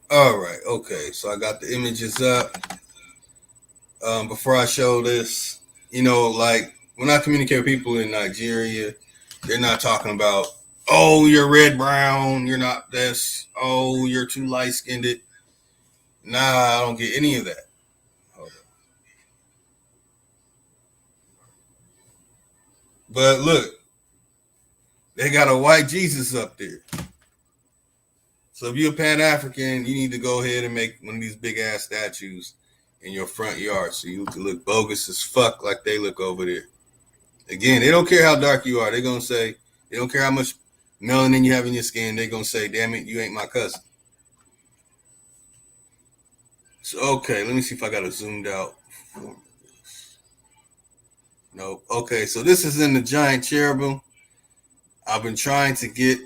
All right, okay. So I got the images up. Before I show this, like when I communicate with people in Nigeria, they're not talking about, oh, you're red brown, you're not this, oh, you're too light skinned. Nah, I don't get any of that. Hold on. But look, they got a white Jesus up there. So if you're a Pan African, you need to go ahead and make one of these big ass statues in your front yard so you can look bogus as fuck like they look over there. Again, they don't care how dark you are. They're gonna say they don't care how much melanin you have in your skin. They're gonna say, "Damn it, you ain't my cousin." So okay, let me see if I got it zoomed out. No, okay. So this is in the giant cherubim. I've been trying to get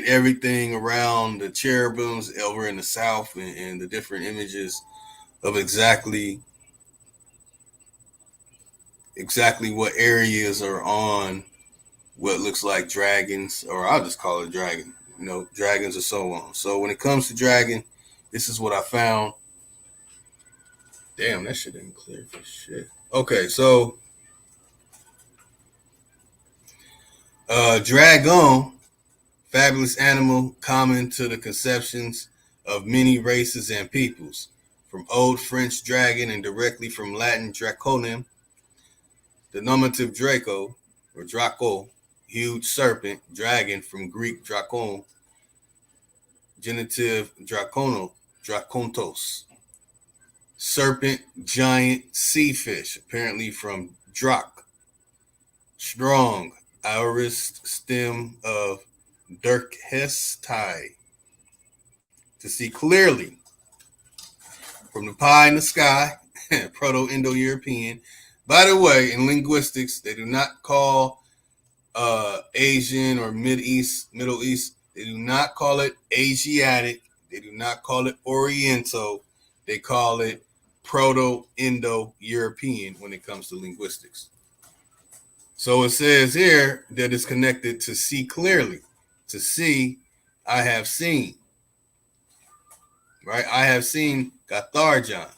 everything around the cherubims over in the south and the different images of exactly what areas are on what looks like dragons, or I'll just call it dragon, dragons or so on. So when it comes to dragon, this is what I found. Damn, that shit ain't clear for shit. Okay, so dragon, fabulous animal, common to the conceptions of many races and peoples, from Old French dragon and directly from Latin draconem, the nominative Draco or Draco, huge serpent, dragon from Greek drakon, genitive dracono, dracontos, serpent, giant, sea fish, apparently from drak, strong aorist stem of Dirkestai to see clearly from the pie in the sky, Proto-Indo-European. By the way, in linguistics, they do not call Asian or Middle East. They do not call it Asiatic. They do not call it Oriental. They call it Proto-Indo-European when it comes to linguistics. So it says here that it's connected to see clearly. To see, I have seen. Right? I have seen Gatharjan,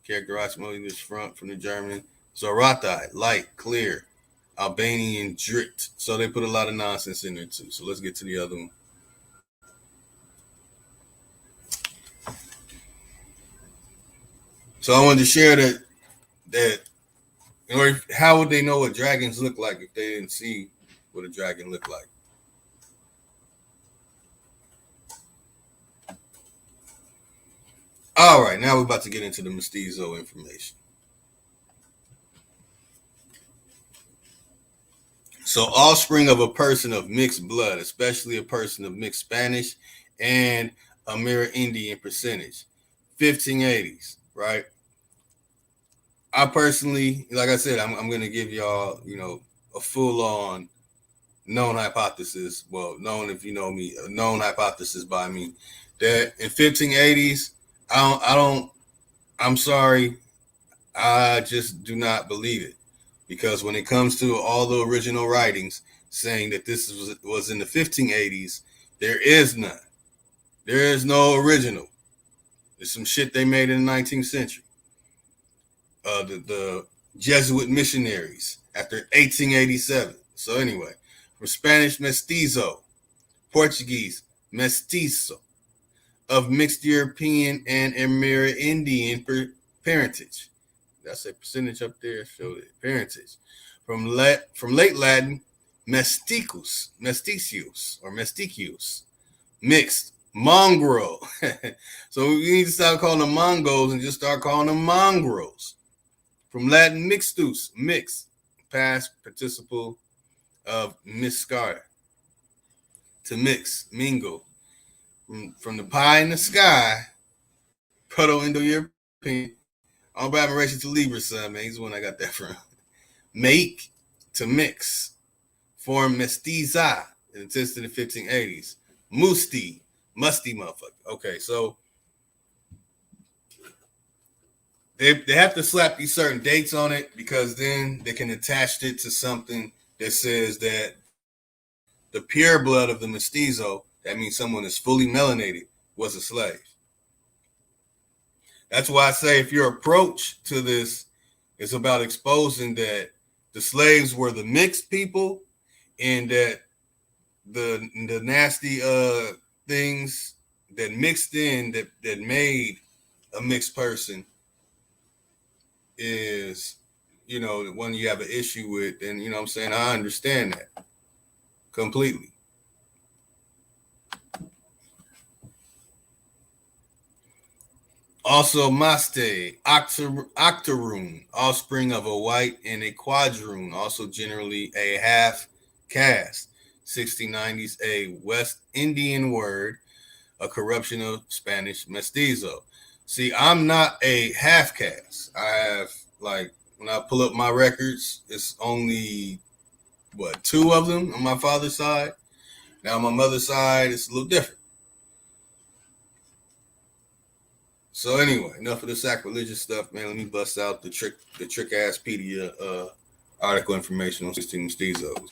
characterized this front from the German. Zoratai, light, clear. Albanian drit. So they put a lot of nonsense in there too. So let's get to the other one. So I wanted to share that or how would they know what dragons look like if they didn't see what a dragon looked like? All right, now we're about to get into the mestizo information. So offspring of a person of mixed blood, especially a person of mixed Spanish and Amerindian percentage. 1580s, right? I personally, like I said, I'm going to give y'all, a full on known hypothesis. Well, known if you know me, a known hypothesis by me that in 1580s, I'm sorry, I just do not believe it because when it comes to all the original writings saying that this was in the 1580s, there is none. There is no original. There's some shit they made in the 19th century. The Jesuit missionaries after 1887. So anyway, from Spanish mestizo, Portuguese mestizo, of mixed European and Amerindian parentage. That's a percentage up there. Show the parentage. From late Latin, mesticios, or mesticios, mixed, mongrel. So we need to stop calling them Mongols and just start calling them mongrels. From Latin, mixtus, mix, past participle of miscar, to mix, mingle. From the pie in the sky, Proto-Indo-European. All by admiration to Libra, son, man. He's the one I got that from. Make, to mix. Form mestiza, and existed in the 1580s. Musti, musty motherfucker. Okay, so they have to slap these certain dates on it because then they can attach it to something that says that the pure blood of the mestizo, that means someone is fully melanated, was a slave. That's why I say if your approach to this is about exposing that the slaves were the mixed people and that the nasty things that mixed in that made a mixed person is the one you have an issue with, and I'm saying I understand that completely. Also, Maste, Octoroon, offspring of a white and a quadroon, also generally a half caste. 1690s, a West Indian word, a corruption of Spanish mestizo. See, I'm not a half caste. I have, like, when I pull up my records, it's only, two of them on my father's side. Now, on my mother's side, it's a little different. So anyway, enough of the sacrilegious stuff, man. Let me bust out the trick ass pedia article information on 16 Mestizos.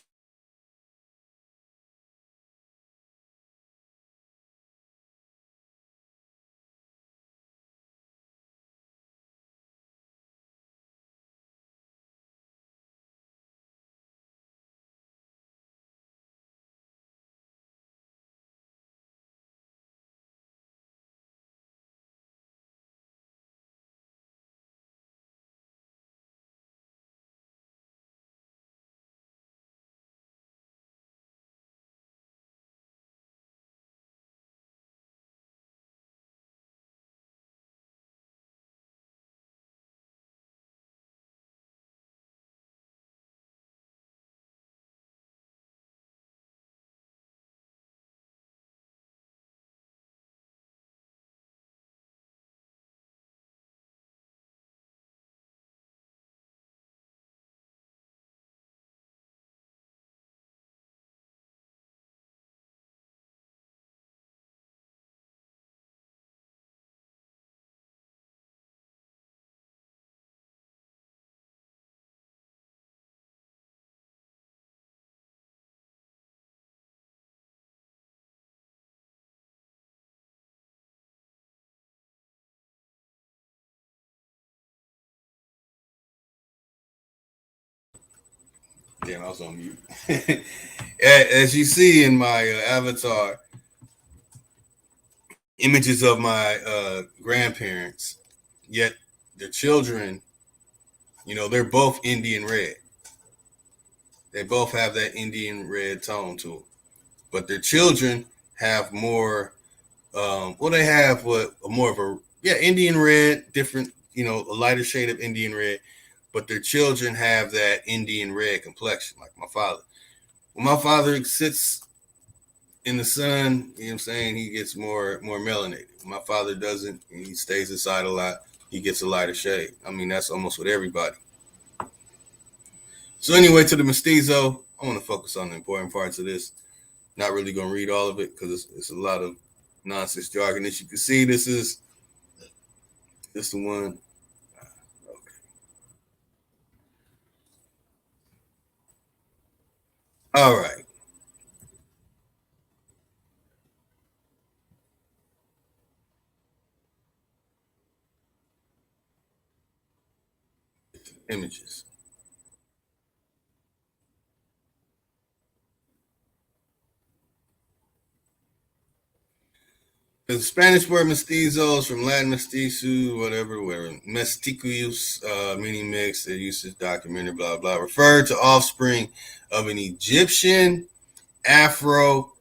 Damn, I was on mute. As you see in my avatar, images of my grandparents, yet their children, they're both Indian red. They both have that Indian red tone to them. But their children have more, they have what more of a, Indian red, different, a lighter shade of Indian red. But their children have that Indian red complexion, like my father. When my father sits in the sun, you know what I'm saying, he gets more melanated. My father doesn't. He stays inside a lot. He gets a lighter shade. I mean, that's almost with everybody. So anyway, to the mestizo, I want to focus on the important parts of this. Not really going to read all of it because it's a lot of nonsense jargon. As you can see, this is the one. Okay. All right. Images. The Spanish word mestizos from Latin mestizo, whatever, mesticus, meaning mixed, their usage documented, blah, blah, referred to offspring of an Egyptian, Afro,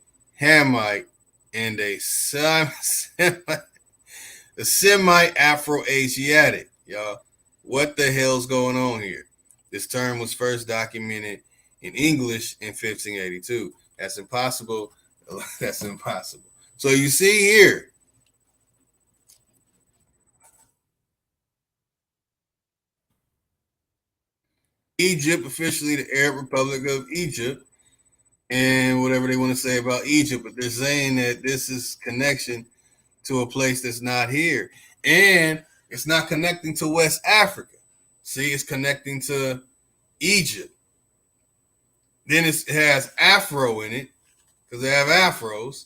Hamite, and a semi-Afro-Asiatic, y'all. What the hell's going on here? This term was first documented in English in 1582. That's impossible. That's impossible. So you see here, Egypt, officially the Arab Republic of Egypt, and whatever they want to say about Egypt, but they're saying that this is connection to a place that's not here. And it's not connecting to West Africa. See, it's connecting to Egypt. Then it has Afro in it, because they have Afros.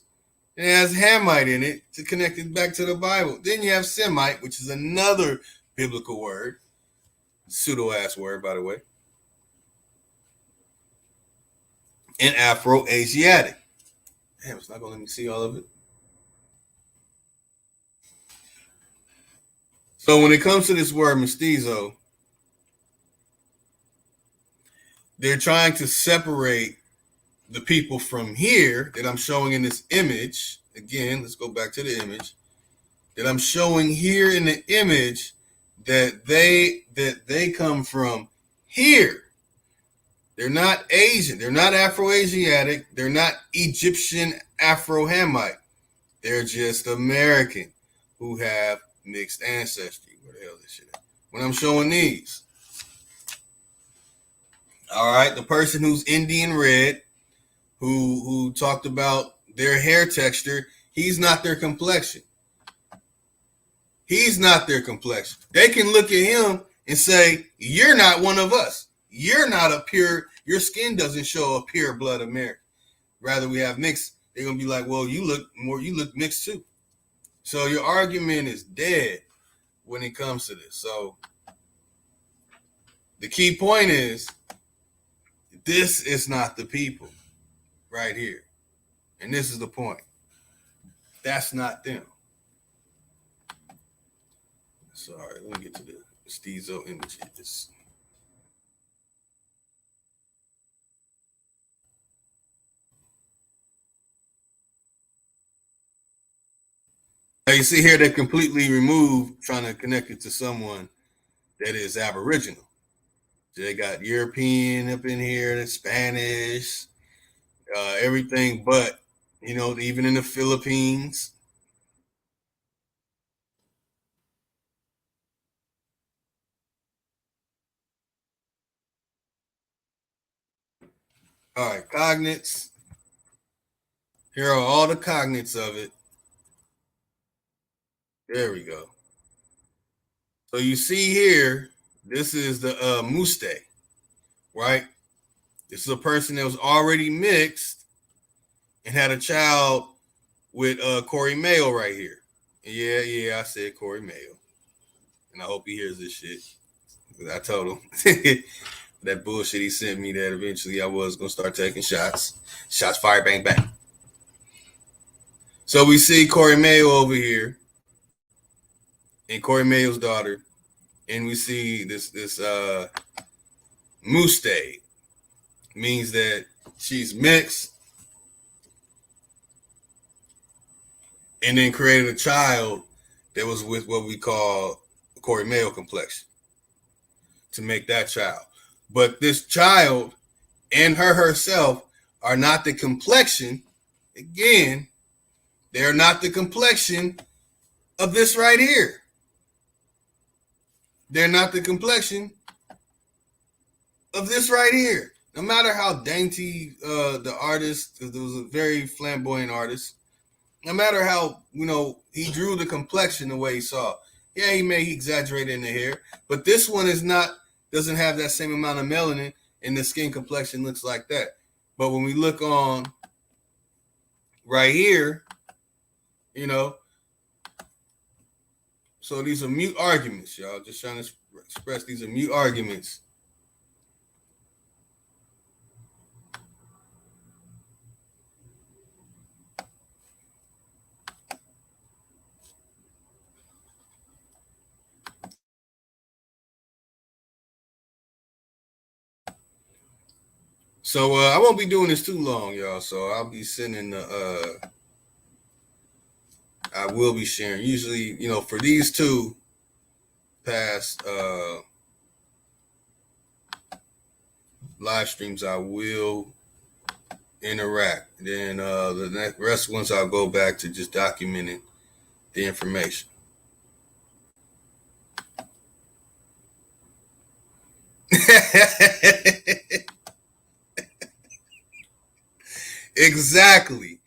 And it has Hamite in it to connect it back to the Bible. Then you have Semite, which is another biblical word, pseudo ass word, by the way, and Afro Asiatic. Damn, it's not going to let me see all of it. So when it comes to this word mestizo, they're trying to separate the people from here that I'm showing in this image. Again, let's go back to the image that I'm showing here in the image that they come from here. They're not Asian. They're not Afro-Asiatic. They're not Egyptian Afro-Hamite. They're just American who have mixed ancestry. Where the hell is this shit at? When I'm showing these. All right, the person who's Indian red, who talked about their hair texture, he's not their complexion. He's not their complexion. They can look at him and say, you're not one of us. You're not a pure, your skin doesn't show a pure blood American. Rather, we have mixed. They're going to be like, well, you look mixed too. So your argument is dead when it comes to this. So the key point is, this is not the people right here. And this is the point. That's not them. Sorry, let me get to the Mestizo images. Now you see here they completely removed trying to connect it to someone that is Aboriginal. They got European up in here, the Spanish, everything but, even in the Philippines. All right, cognates. Here are all the cognates of it. There we go. So you see here, this is the muste, right? This is a person that was already mixed and had a child with Corey Mayo right here. Yeah, I said Corey Mayo. And I hope he hears this shit. I told him. that bullshit he sent me that eventually I was gonna start taking shots. Shots fired, bang bang. So we see Corey Mayo over here and Corey Mayo's daughter, and we see this Muste means that she's mixed and then created a child that was with what we call Corey Mayo complexion to make that child. But this child and her herself are not the complexion. Again, they're not the complexion of this right here. They're not the complexion of this right here. No matter how dainty the artist, because it was a very flamboyant artist, no matter how, he drew the complexion the way he saw. Yeah, he exaggerated in the hair, but this one doesn't have that same amount of melanin, and the skin complexion looks like that. But when we look on right here, so these are mute arguments, y'all. Just trying to express these are mute arguments. So I won't be doing this too long, y'all. So I'll be sending I will be sharing. Usually, for these two past live streams, I will interact. Then the rest ones I'll go back to just documenting the information. Exactly.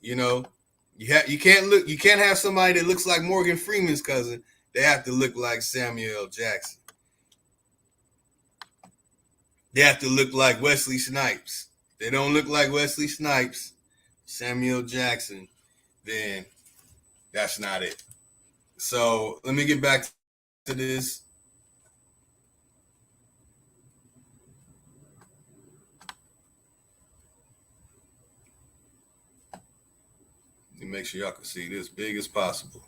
You can't have somebody that looks like Morgan Freeman's cousin. They have to look like Samuel L. Jackson. They have to look like Wesley Snipes. They don't look like Wesley Snipes, Samuel Jackson, then that's not it. So let me get back to this. Let me make sure y'all can see this big as possible.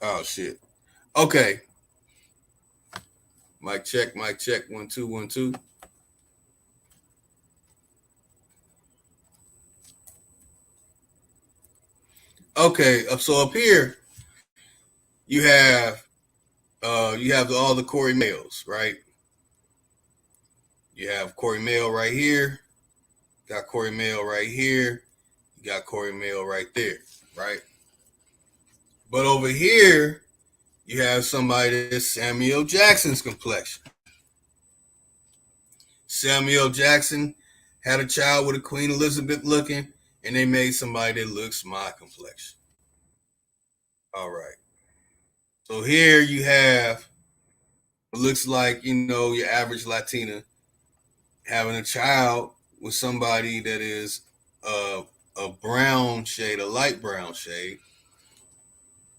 Oh shit. Okay. Mic check, mic check. 1 2 1 2. Okay, so up here you have all the Corey males, right? You have Corey Mail right here, got Corey Mail right here, you got Corey Mail right there, right? But over here, you have somebody that's Samuel Jackson's complexion. Samuel Jackson had a child with a Queen Elizabeth looking, and they made somebody that looks my complexion. All right. So here you have what looks like, your average Latina having a child with somebody that is a, a brown shade, a light brown shade,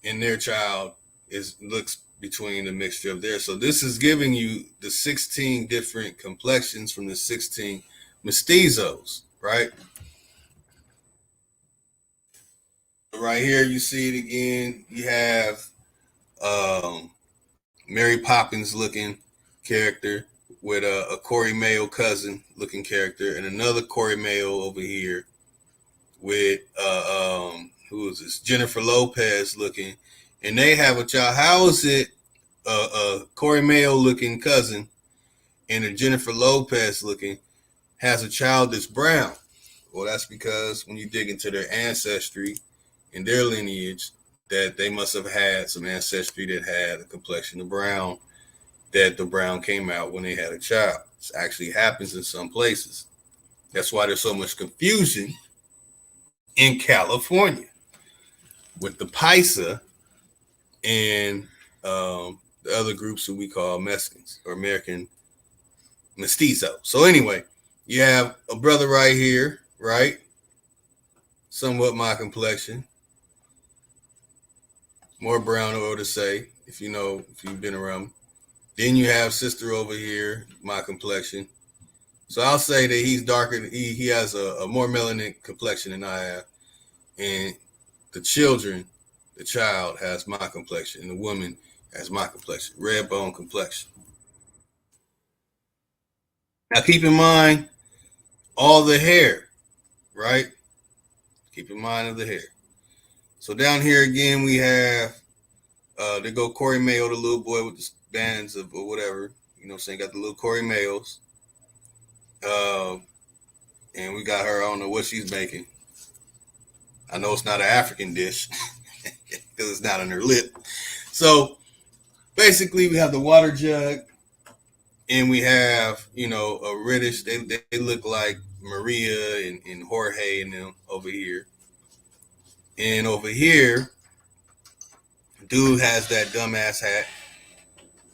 and their child is looks between the mixture of theirs. So this is giving you the 16 different complexions from the 16 mestizos, right? Right here, you see it again. You have um, Mary Poppins looking character with a Corey Mayo cousin looking character, and another Corey Mayo over here with who is this, Jennifer Lopez looking, and they have a child. How is it a Corey Mayo looking cousin and a Jennifer Lopez looking has a child that's brown? Well, that's because when you dig into their ancestry and their lineage, that they must have had some ancestry that had a complexion of brown, that the brown came out when they had a child. This actually happens in some places. That's why there's so much confusion in California with the Paisa and the other groups who we call Mexicans or American Mestizos. So anyway, you have a brother right here, right? Somewhat my complexion, more brown or to say, if you've been around. Then you have sister over here, my complexion. So I'll say that he's darker. He has a more melanin complexion than I have, and the child has my complexion, and the woman has my complexion, red bone complexion. Now keep in mind all the hair, right? Keep in mind of the hair. So down here again, we have they go Corey Mayo, the little boy with the bands of or whatever. Saying got the little Corey Mayos. Uh, and we got her. I don't know what she's making. I know it's not an African dish because it's not on her lip. So basically, we have the water jug, and we have a reddish. They look like Maria and Jorge and them over here. And over here, dude has that dumbass hat.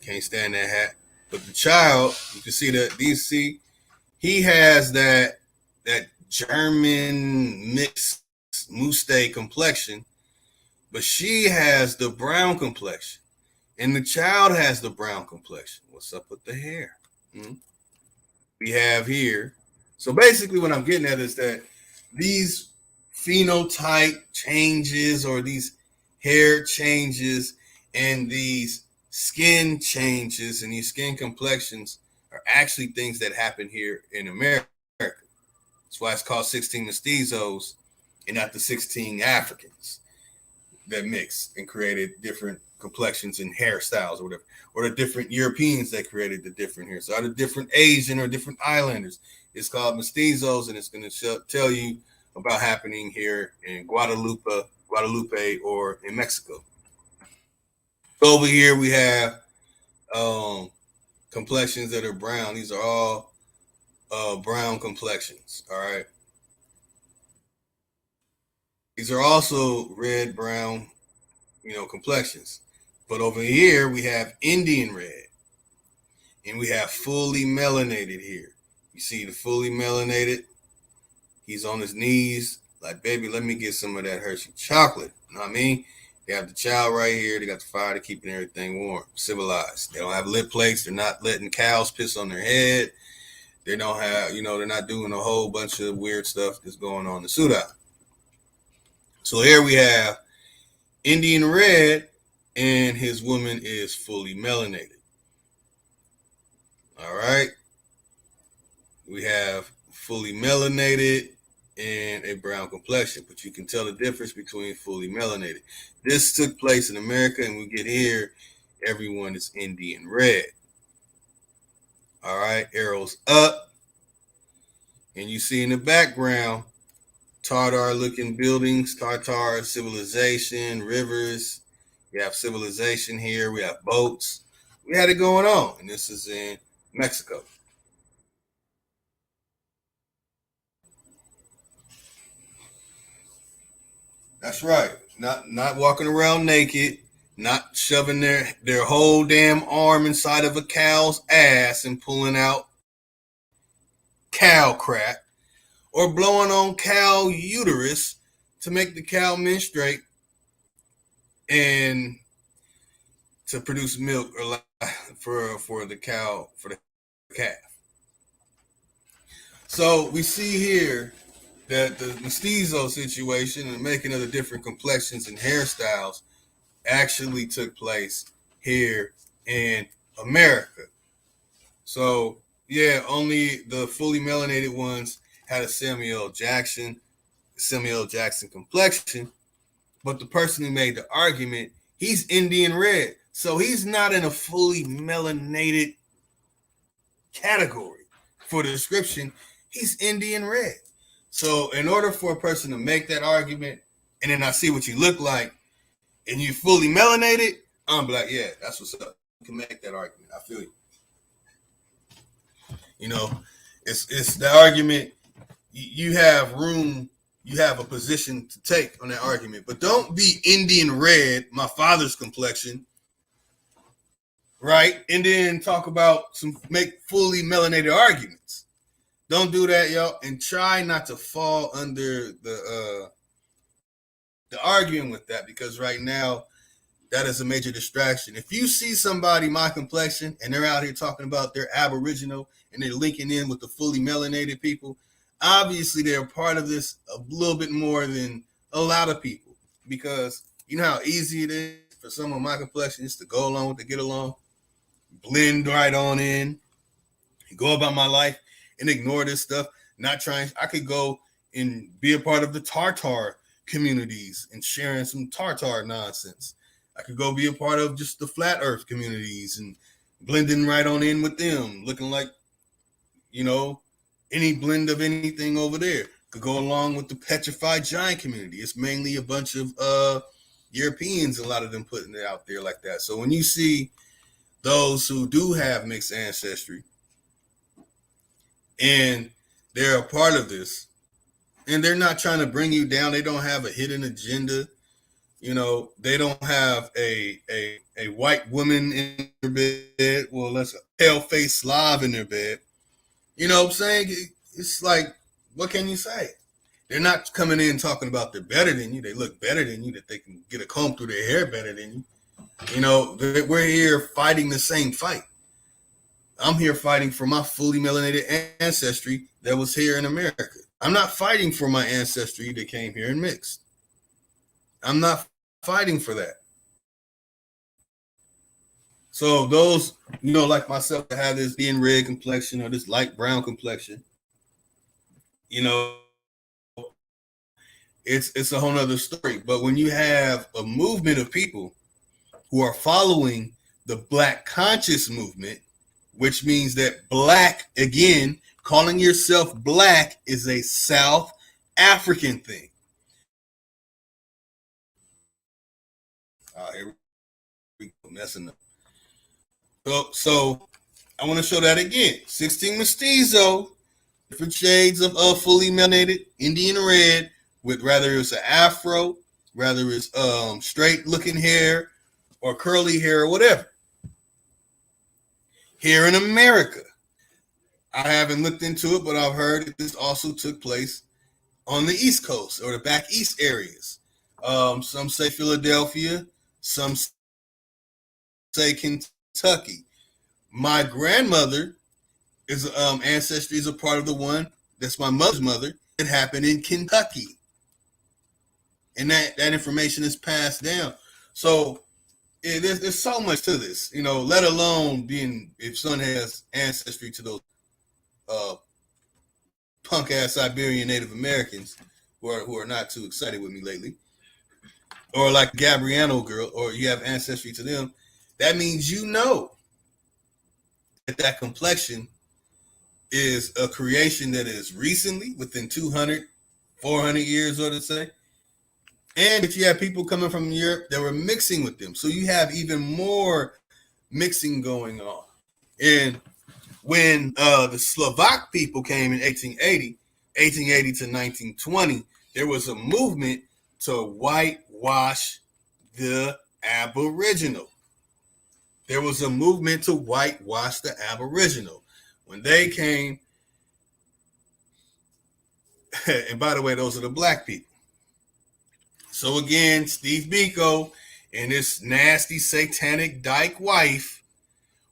Can't stand that hat. But the child, you can see that. Do you see? He has that German mixed moustache complexion, but she has the brown complexion, and the child has the brown complexion. What's up with the hair? Hmm? We have here. So basically, what I'm getting at is that these phenotype changes or these hair changes and these skin changes and these skin complexions are actually things that happen here in America. That's why it's called 16 mestizos and not the 16 Africans that mixed and created different complexions and hairstyles or whatever, or the different Europeans that created the different hair. So, the different Asian or different islanders. It's called mestizos, and it's going to tell you about happening here in Guadalupe, or in Mexico. So over here we have um, complexions that are brown. These are all brown complexions. All right. These are also red, brown, complexions. But over here we have Indian red, and we have fully melanated here. You see the fully melanated. He's on his knees, like, baby, let me get some of that Hershey chocolate. You know what I mean? They have the child right here. They got the fire to keeping everything warm, civilized. They don't have lip plates. They're not letting cows piss on their head. They don't have, they're not doing a whole bunch of weird stuff that's going on in Sudan. So here we have Indian red, and his woman is fully melanated. All right. We have fully melanated and a brown complexion, but you can tell the difference between fully melanated. This took place in America, and we get here, everyone is Indian red. All right, arrows up, and you see in the background Tartar looking buildings, Tartar civilization, rivers. We have civilization here, we have boats. We had it going on, and this is in Mexico. That's right. Not walking around naked, not shoving their whole damn arm inside of a cow's ass and pulling out cow crap, or blowing on cow uterus to make the cow menstruate and to produce milk or for the cow for the calf. So we see here that the mestizo situation and making of the different complexions and hairstyles actually took place here in America. So yeah, only the fully melanated ones had a Samuel Jackson complexion, but the person who made the argument, he's Indian red, so he's not in a fully melanated category for the description. He's Indian red. So in order for a person to make that argument, and then I see what you look like, and you fully melanated, I'm like, yeah, that's what's up. You can make that argument. I feel you. You know, it's the argument. You have room. You have a position to take on that argument, but don't be Indian red, my father's complexion, right? And then talk about make fully melanated arguments. Don't do that, y'all, and try not to fall under the arguing with that, because right now that is a major distraction. If you see somebody my complexion and they're out here talking about their Aboriginal and they're linking in with the fully melanated people, obviously they're a part of this a little bit more than a lot of people, because you know how easy it is for someone my complexion just to go along with, to get along, blend right on in, go about my life and ignore this stuff. Not trying. I could go and be a part of the Tartar communities and sharing some Tartar nonsense. I could go be a part of just the flat earth communities and blending right on in with them, looking like, you know, any blend of anything over there. Could go along with the petrified giant community. It's mainly a bunch of Europeans, a lot of them putting it out there like that. So when you see those who do have mixed ancestry and they're a part of this, and they're not trying to bring you down, they don't have a hidden agenda. You know, they don't have a white woman in their bed. Well, that's a pale-faced Slav in their bed. You know what I'm saying? It's like, what can you say? They're not coming in talking about they're better than you. They look better than you, that they can get a comb through their hair better than you. You know, we're here fighting the same fight. I'm here fighting for my fully melanated ancestry that was here in America. I'm not fighting for my ancestry that came here and mixed. I'm not fighting for that. So those, you know, like myself, that have this being red complexion or this light brown complexion, you know, it's a whole nother story. But when you have a movement of people who are following the Black conscious movement, which means that Black, again, calling yourself Black is a South African thing. Here we go, messing up. So I want to show that again. 16 mestizo, different shades of fully melanated Indian red, with rather it's an afro, rather it's straight looking hair or curly hair or whatever. Here in America, I haven't looked into it, but I've heard that this also took place on the East Coast or the back East areas. Some say Philadelphia, some say Kentucky. My grandmother is ancestry is a part of the one that's my mother's mother. It happened in Kentucky, and that information is passed down. So there's so much to this, let alone being if someone has ancestry to those uh, punk ass Siberian Native Americans who are not too excited with me lately, or like Gabriano girl, or you have ancestry to them. That means that complexion is a creation that is recently within 200, 400 years, or to say. And that you have people coming from Europe that were mixing with them. So you have even more mixing going on. And when the Slovak people came in 1880 to 1920, there was a movement to whitewash the Aboriginal. There was a movement to whitewash the Aboriginal. When they came, and by the way, those are the black people. So again, Steve Biko and his nasty satanic dyke wife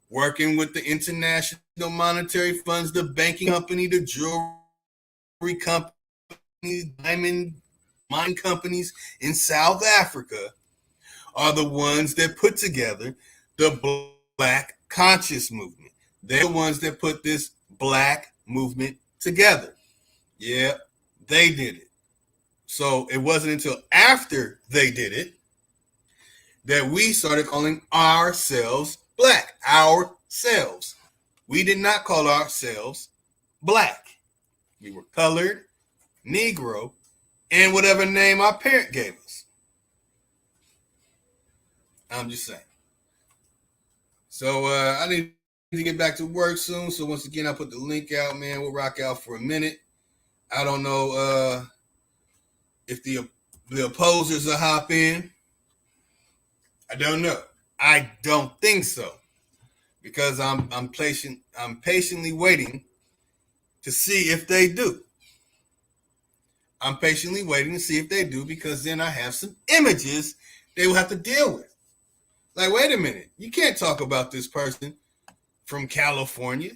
working with the International Monetary Funds, the banking company, the jewelry companies, diamond mine companies in South Africa are the ones that put together the Black Conscious Movement. They're the ones that put this black movement together. Yeah, they did it. So it wasn't until after they did it that we started calling ourselves black. Ourselves. We did not call ourselves black. We were colored, Negro, and whatever name our parent gave us. I'm just saying. So I need to get back to work soon. So once again, I'll put the link out, man. We'll rock out for a minute. I don't know if the opposers will hop in. I don't know. I don't think so, because I'm patiently waiting to see if they do. I'm patiently waiting to see if they do, because then I have some images they will have to deal with. Like, wait a minute, you can't talk about this person from California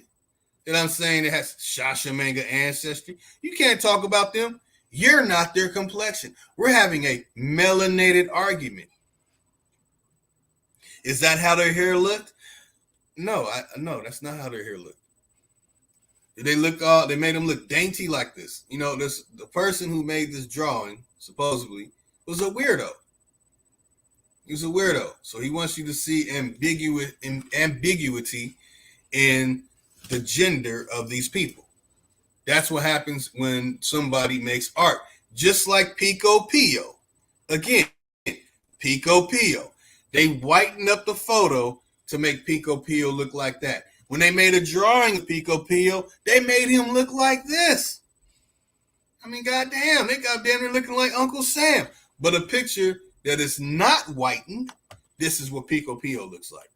that I'm saying that has Shashamanga ancestry. You can't talk about them. You're not their complexion. We're having a melanated argument. Is that how their hair looked? No, no, that's not how their hair looked. They made them look dainty like this. The person who made this drawing supposedly was a weirdo. He was a weirdo. So he wants you to see ambiguity in the gender of these people. That's what happens when somebody makes art. Just like Pico Pio. Again, Pico Pio. They whitened up the photo to make Pico Pio look like that. When they made a drawing of Pico Pio, they made him look like this. I mean, goddamn, they goddamn near looking like Uncle Sam. But a picture that is not whitened, this is what Pico Pio looks like.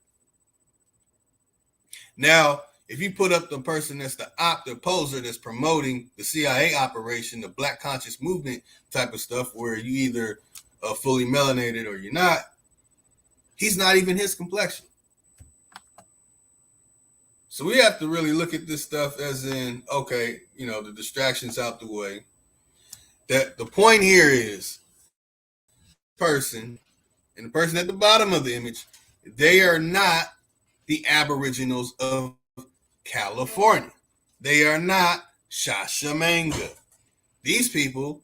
Now, if you put up the person that's the poser that's promoting the CIA operation, the Black Conscious Movement type of stuff, where you either are fully melanated or you're not, he's not even his complexion. So we have to really look at this stuff as in, okay, the distractions out the way. That the point here is person and the person at the bottom of the image, they are not the Aboriginals of California. They are not Shashamanga. These people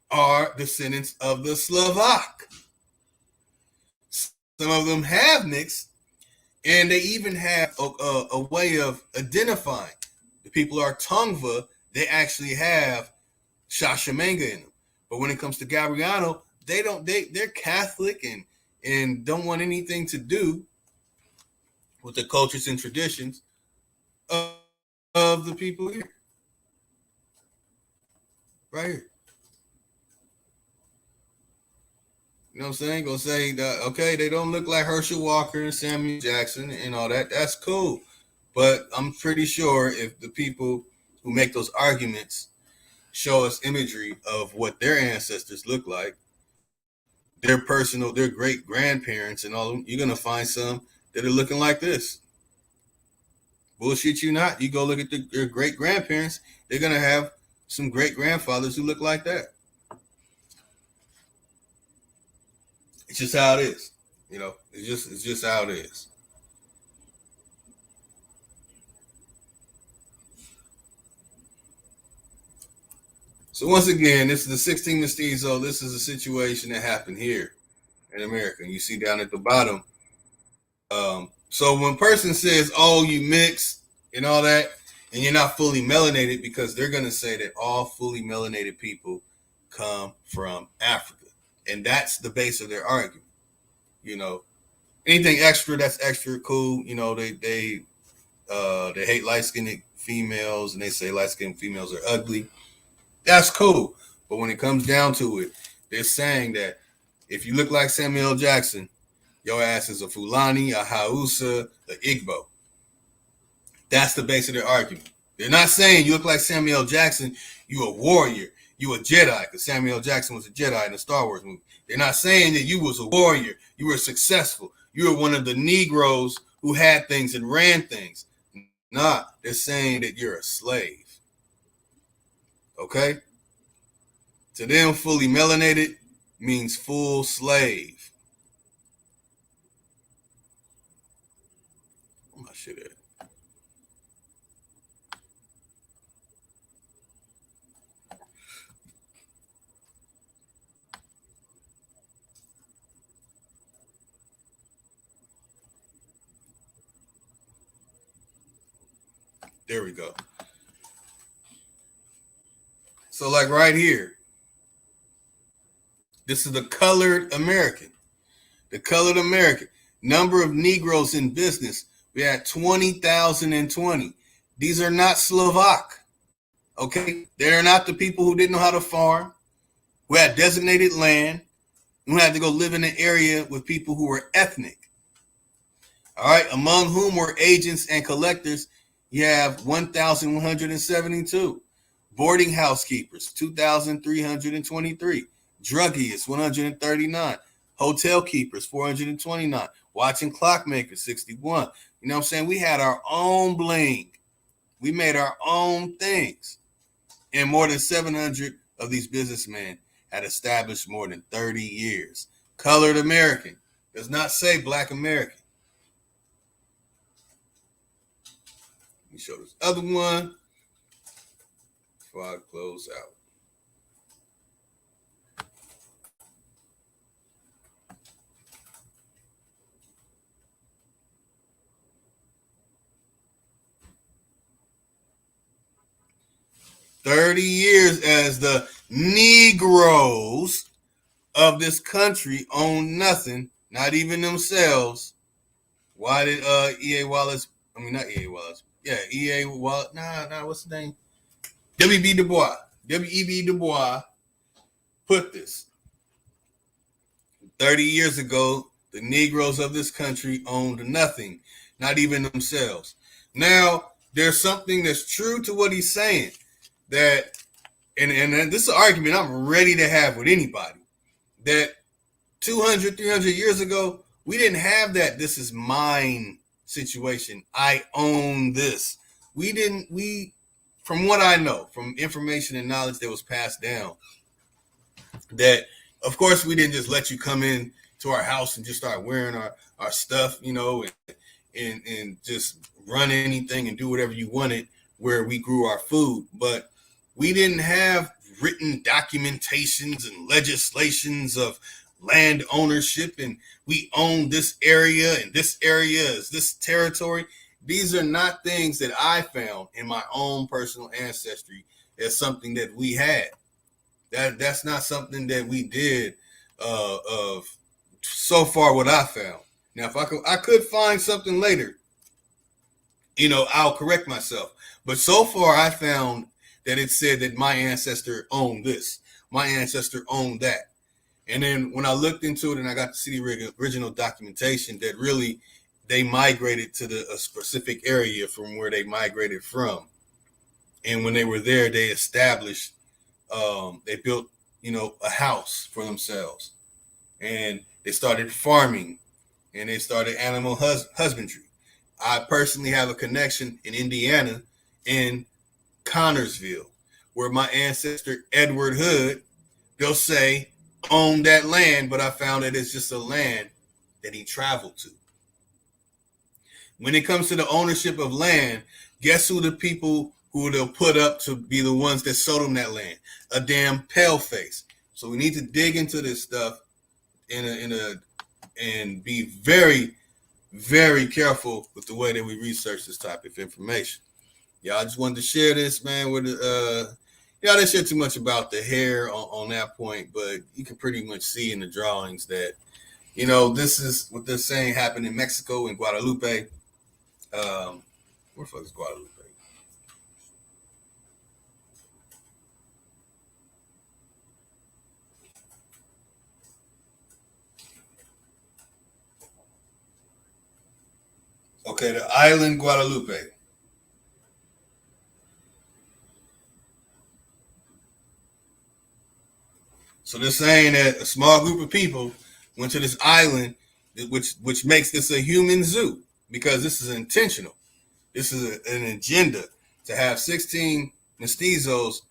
are descendants of the Slovak. Some of them have mixed, and they even have a way of identifying. The people are Tongva. They actually have Shashamanga in them. But when it comes to Gabriano, they're Catholic and don't want anything to do with the cultures and traditions of the people here. Right here. You know what I'm saying? Gonna say that, okay, they don't look like Herschel Walker and Samuel Jackson and all that. That's cool. But I'm pretty sure if the people who make those arguments show us imagery of what their ancestors look like, their great grandparents and all of them, you're gonna find some that are looking like this. Bullshit you not. You go look at their great grandparents, they're gonna have some great grandfathers who look like that. It's just how it is. It's just how it is. So once again, this is the 16 Mestizo. This is a situation that happened here in America. You see down at the bottom. So when a person says, "Oh, you mix and all that," and you're not fully melanated, because they're gonna say that all fully melanated people come from Africa, and that's the base of their argument. You know, anything extra that's extra cool. They hate light skinned females, and they say light skinned females are ugly. That's cool, but when it comes down to it, they're saying that if you look like Samuel Jackson, your ass is a Fulani, a Hausa, a Igbo. That's the base of their argument. They're not saying you look like Samuel Jackson, you a warrior, you a Jedi, because Samuel Jackson was a Jedi in the Star Wars movie. They're not saying that you was a warrior, you were successful, you were one of the Negroes who had things and ran things. Nah, they're saying that you're a slave. Okay? To them, fully melanated means full slave. Where my shit at? There we go. So, like right here, this is the colored American. The colored American. Number of Negroes in business. We had 20,020. These are not Slovak. Okay? They're not the people who didn't know how to farm, who had designated land, who had to go live in an area with people who were ethnic. All right? Among whom were agents and collectors, you have 1,172. Boarding house keepers, 2,323. Druggeists, 139. Hotel keepers, 429. Watching clockmakers, 61. You know what I'm saying? We had our own bling. We made our own things. And more than 700 of these businessmen had established more than 30 years. Colored American. Does not say Black American. Let me show this other one before I close out. "30 years as the Negroes of this country own nothing, not even themselves." Why did E.A. Wallace? I mean, not E.A. Wallace. Yeah, E.A. Wallace. Nah. What's the name? W.B. Du Bois. W.E.B. Du Bois put this. 30 years ago, the Negroes of this country owned nothing, not even themselves. Now, there's something that's true to what he's saying. That, and this is an argument I'm ready to have with anybody. That 200, 300 years ago, we didn't have that "this is mine" situation. I own this. From what I know, from information and knowledge that was passed down, that of course we didn't just let you come in to our house and just start wearing our stuff, and just run anything and do whatever you wanted where we grew our food. But we didn't have written documentations and legislations of land ownership, and we own this area and this area is this territory. These are not things that I found in my own personal ancestry as something that we had. That's not something that we did of so far what I found. Now, if I could find something later, I'll correct myself. But so far I found that it said that my ancestor owned this, my ancestor owned that. And then when I looked into it and I got to see the original documentation, that really they migrated to a specific area from where they migrated from. And when they were there, they established, they built, a house for themselves. And they started farming, and they started animal husbandry. I personally have a connection in Indiana, in Connorsville, where my ancestor Edward Hood, they'll say, owned that land, but I found that it's just a land that he traveled to. When it comes to the ownership of land, guess who the people who they'll put up to be the ones that sold them that land? A damn paleface. So we need to dig into this stuff and be very, very careful with the way that we research this type of information. Y'all, I just wanted to share this, man. With y'all didn't share too much about the hair on that point, but you can pretty much see in the drawings that, this is what they're saying happened in Mexico and Guadalupe. Where the fuck is Guadalupe? Okay, the island Guadalupe. So they're saying that a small group of people went to this island, which makes this a human zoo because this is intentional. This is an agenda to have 16 mestizos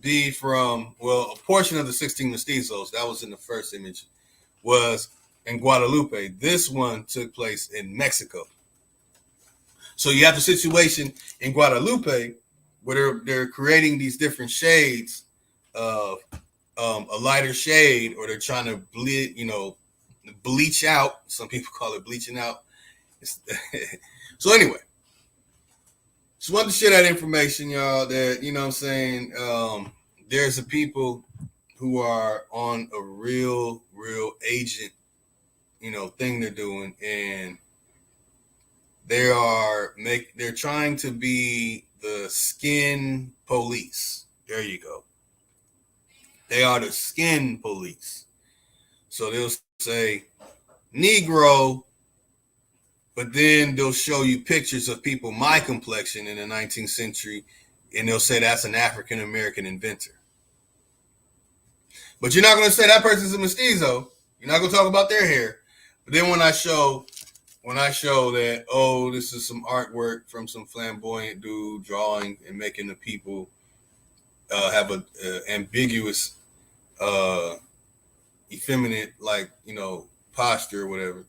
be from, well, a portion of the 16 mestizos, that was in the first image, was in Guadalupe. This one took place in Mexico. So you have the situation in Guadalupe where they're creating these different shades of a lighter shade, or they're trying to bleach out. Some people call it bleaching out. So anyway, just wanted to share that information, y'all, that, what I'm saying, there's a people who are on a real agent, thing they're doing, and they're trying to be the skin police. There you go. They are the skin police. So they'll say Negro, but then they'll show you pictures of people my complexion in the 19th century, and they'll say that's an African American inventor. But you're not going to say that person's a mestizo. You're not going to talk about their hair. But then when I show that, oh, this is some artwork from some flamboyant dude drawing and making the people have a ambiguous, effeminate, posture or whatever,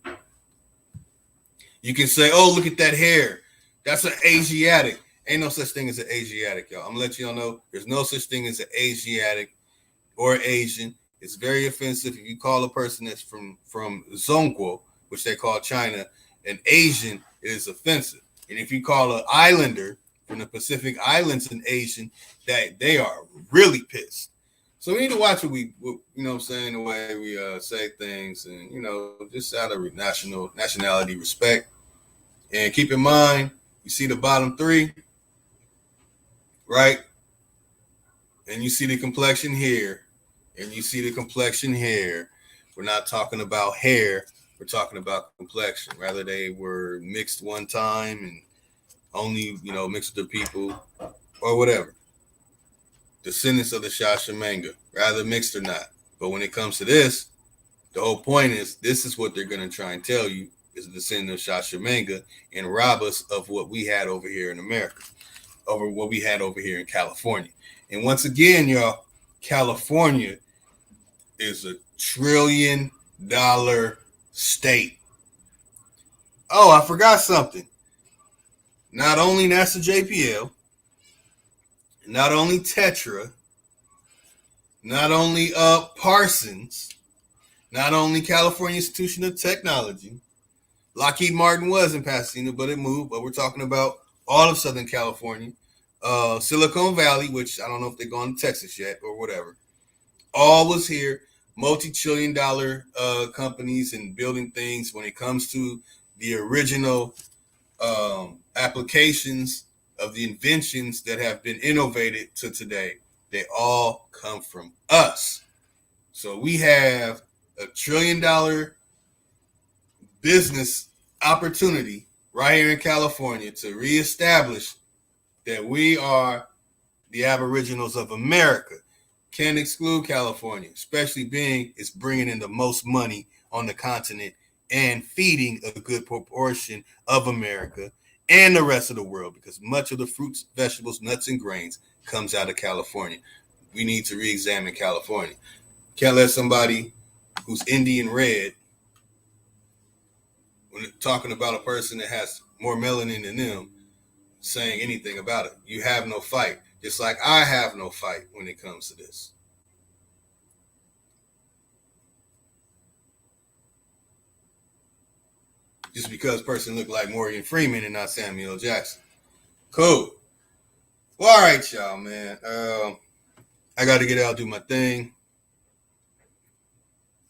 you can say, oh, look at that hair. That's an Asiatic. Ain't no such thing as an Asiatic, y'all. I'm going to let y'all know there's no such thing as an Asiatic or Asian. It's very offensive if you call a person that's from Zhongguo, which they call China, an Asian. It is offensive. And if you call an islander from the Pacific Islands an Asian, that they are really pissed. So we need to watch what we, the way we say things, and, just out of nationality respect. And keep in mind, you see the bottom three, right? And you see the complexion here, and you see the complexion here. We're not talking about hair. We're talking about complexion. Rather, they were mixed one time and only, mixed with the people or whatever. Descendants of the Shashamanga, rather mixed or not. But when it comes to this, the whole point is this is what they're going to try and tell you is a descendant of Shashamanga and rob us of what we had over here in America, over what we had over here in California. And once again, y'all, California is $1 trillion state. Oh, I forgot something. Not only NASA JPL, not only Tetra, not only Parsons, not only California Institution of Technology. Lockheed Martin was in Pasadena, but it moved. But we're talking about all of Southern California, Silicon Valley, which I don't know if they've gone to Texas yet or whatever. All was here. Multi-trillion-dollar companies and building things. When it comes to the original applications of the inventions that have been innovated to today, they all come from us. So we have $1 trillion business opportunity right here in California to reestablish that we are the Aboriginals of America. Can't exclude California, especially being it's bringing in the most money on the continent and feeding a good proportion of America and the rest of the world, because much of the fruits, vegetables, nuts, and grains comes out of California. We need to re-examine California. Can't let somebody who's Indian red when talking about a person that has more melanin than them, saying anything about it. You have no fight. Just like I have no fight when it comes to this. Just because person looked like Morgan Freeman and not Samuel Jackson. Cool. Well, all right, y'all, man. I got to get out, do my thing.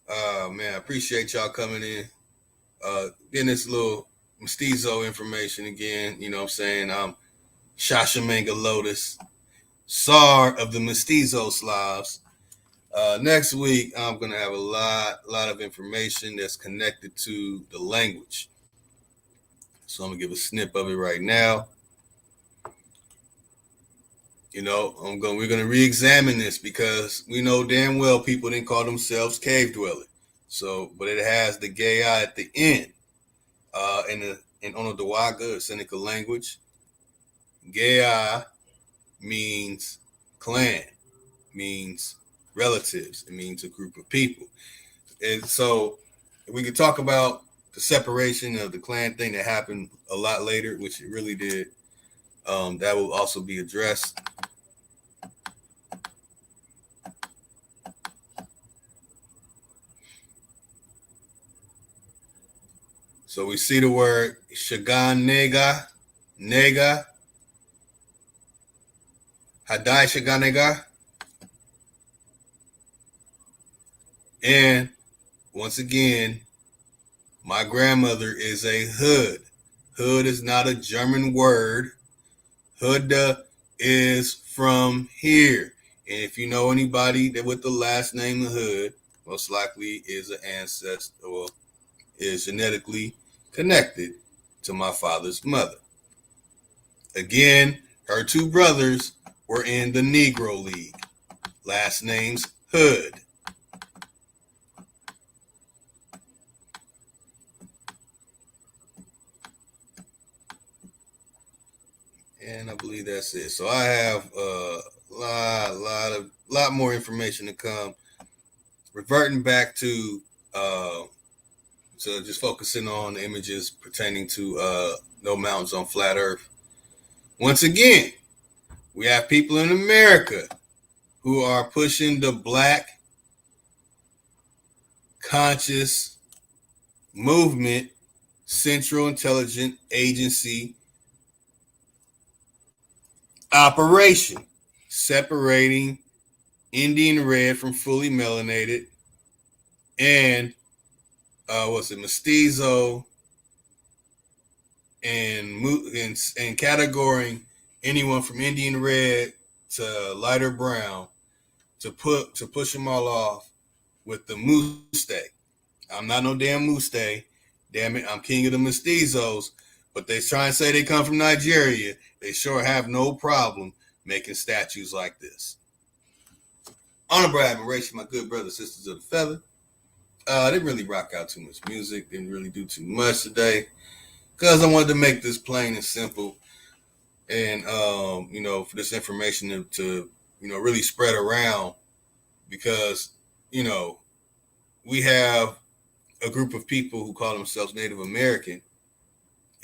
Man, I appreciate y'all coming in. Getting this little Mestizo information again. You know what I'm saying? Shashamanga Lotus, Tsar of the Mestizo Slavs. Next week, I'm going to have a lot of information that's connected to the language. So I'm going to give a snip of it right now. You know, we're going to re-examine this because we know damn well people didn't call themselves cave dwellers. So, but it has the gay I at the end. In Onodawaga, Seneca language, gay I means clan, means relatives. It means a group of people. And so we could talk about the separation of the clan thing that happened a lot later, which it really did. That will also be addressed. So we see the word Shagan Nega, Hadai Shaganega. And once again, my grandmother is a Hood. Hood is not a German word. Hood is from here. And if you know anybody that with the last name of Hood, most likely is an ancestor or is genetically connected to my father's mother. Again, her two brothers were in the Negro League. Last names Hood. And I believe that's it. So I have a lot more information to come. Reverting back to just focusing on the images pertaining to no mountains on flat Earth. Once again, we have people in America who are pushing the Black Conscious Movement Central Intelligence Agency operation, separating Indian red from fully melanated and mestizo and categorizing anyone from Indian red to lighter brown to push them all off with the muste. I'm not no damn muste. Damn it, I'm king of the mestizos. But they try and say they come from Nigeria. They sure have no problem making statues like this. Honorable admiration, my good brothers, sisters of the feather. Didn't really rock out too much music. Didn't really do too much today because I wanted to make this plain and simple, and for this information to really spread around, because we have a group of people who call themselves Native American,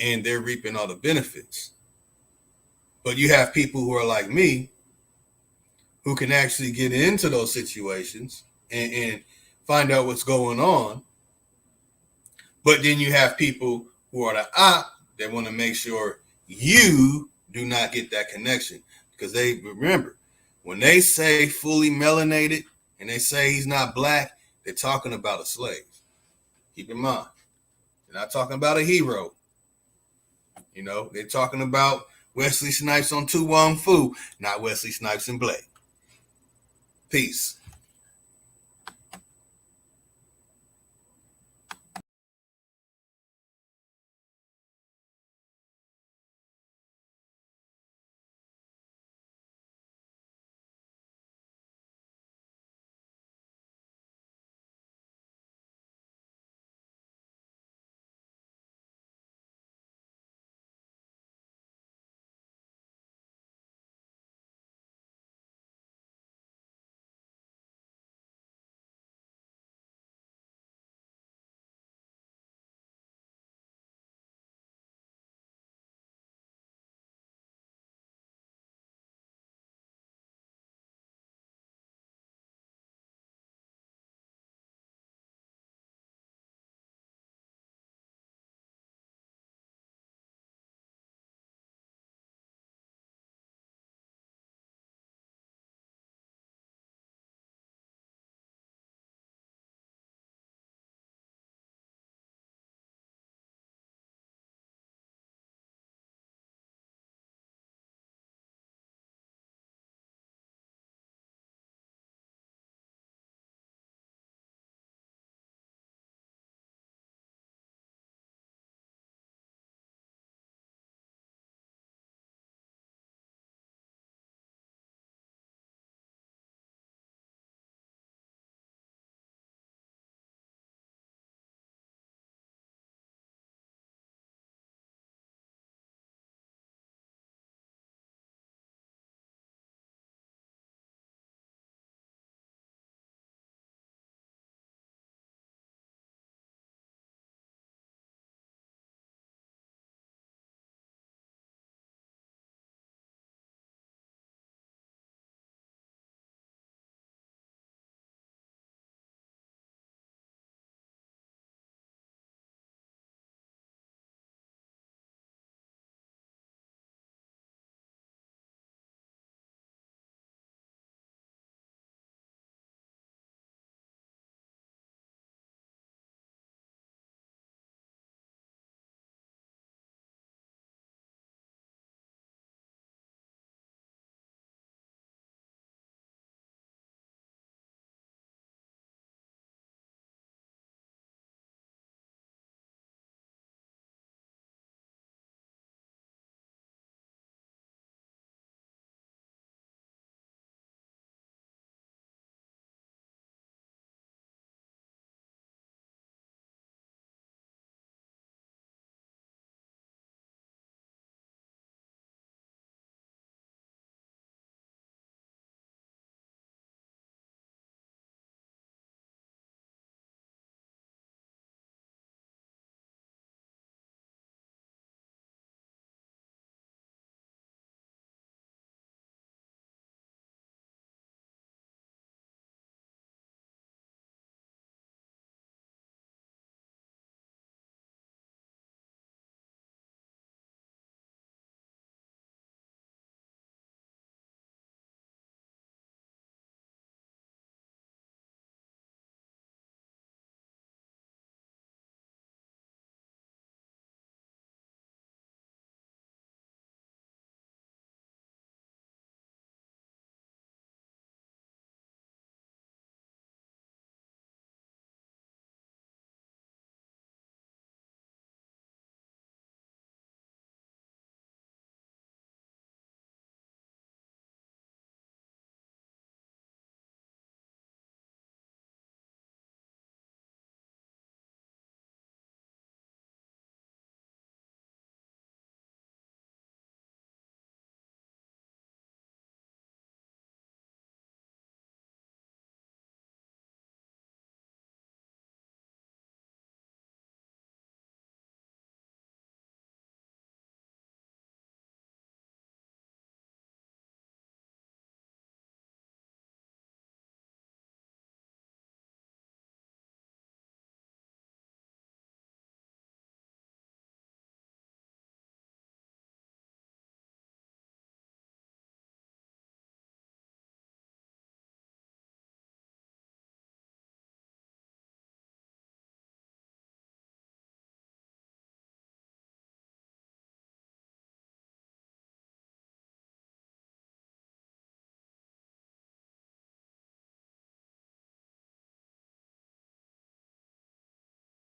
and they're reaping all the benefits. But you have people who are like me, who can actually get into those situations and find out what's going on. But then you have people who are the op that want to make sure you do not get that connection. Because they remember, when they say fully melanated and they say he's not black, they're talking about a slave. Keep in mind, they're not talking about a hero. They're talking about Wesley Snipes on Tu Wong Fu, not Wesley Snipes and Blake. Peace.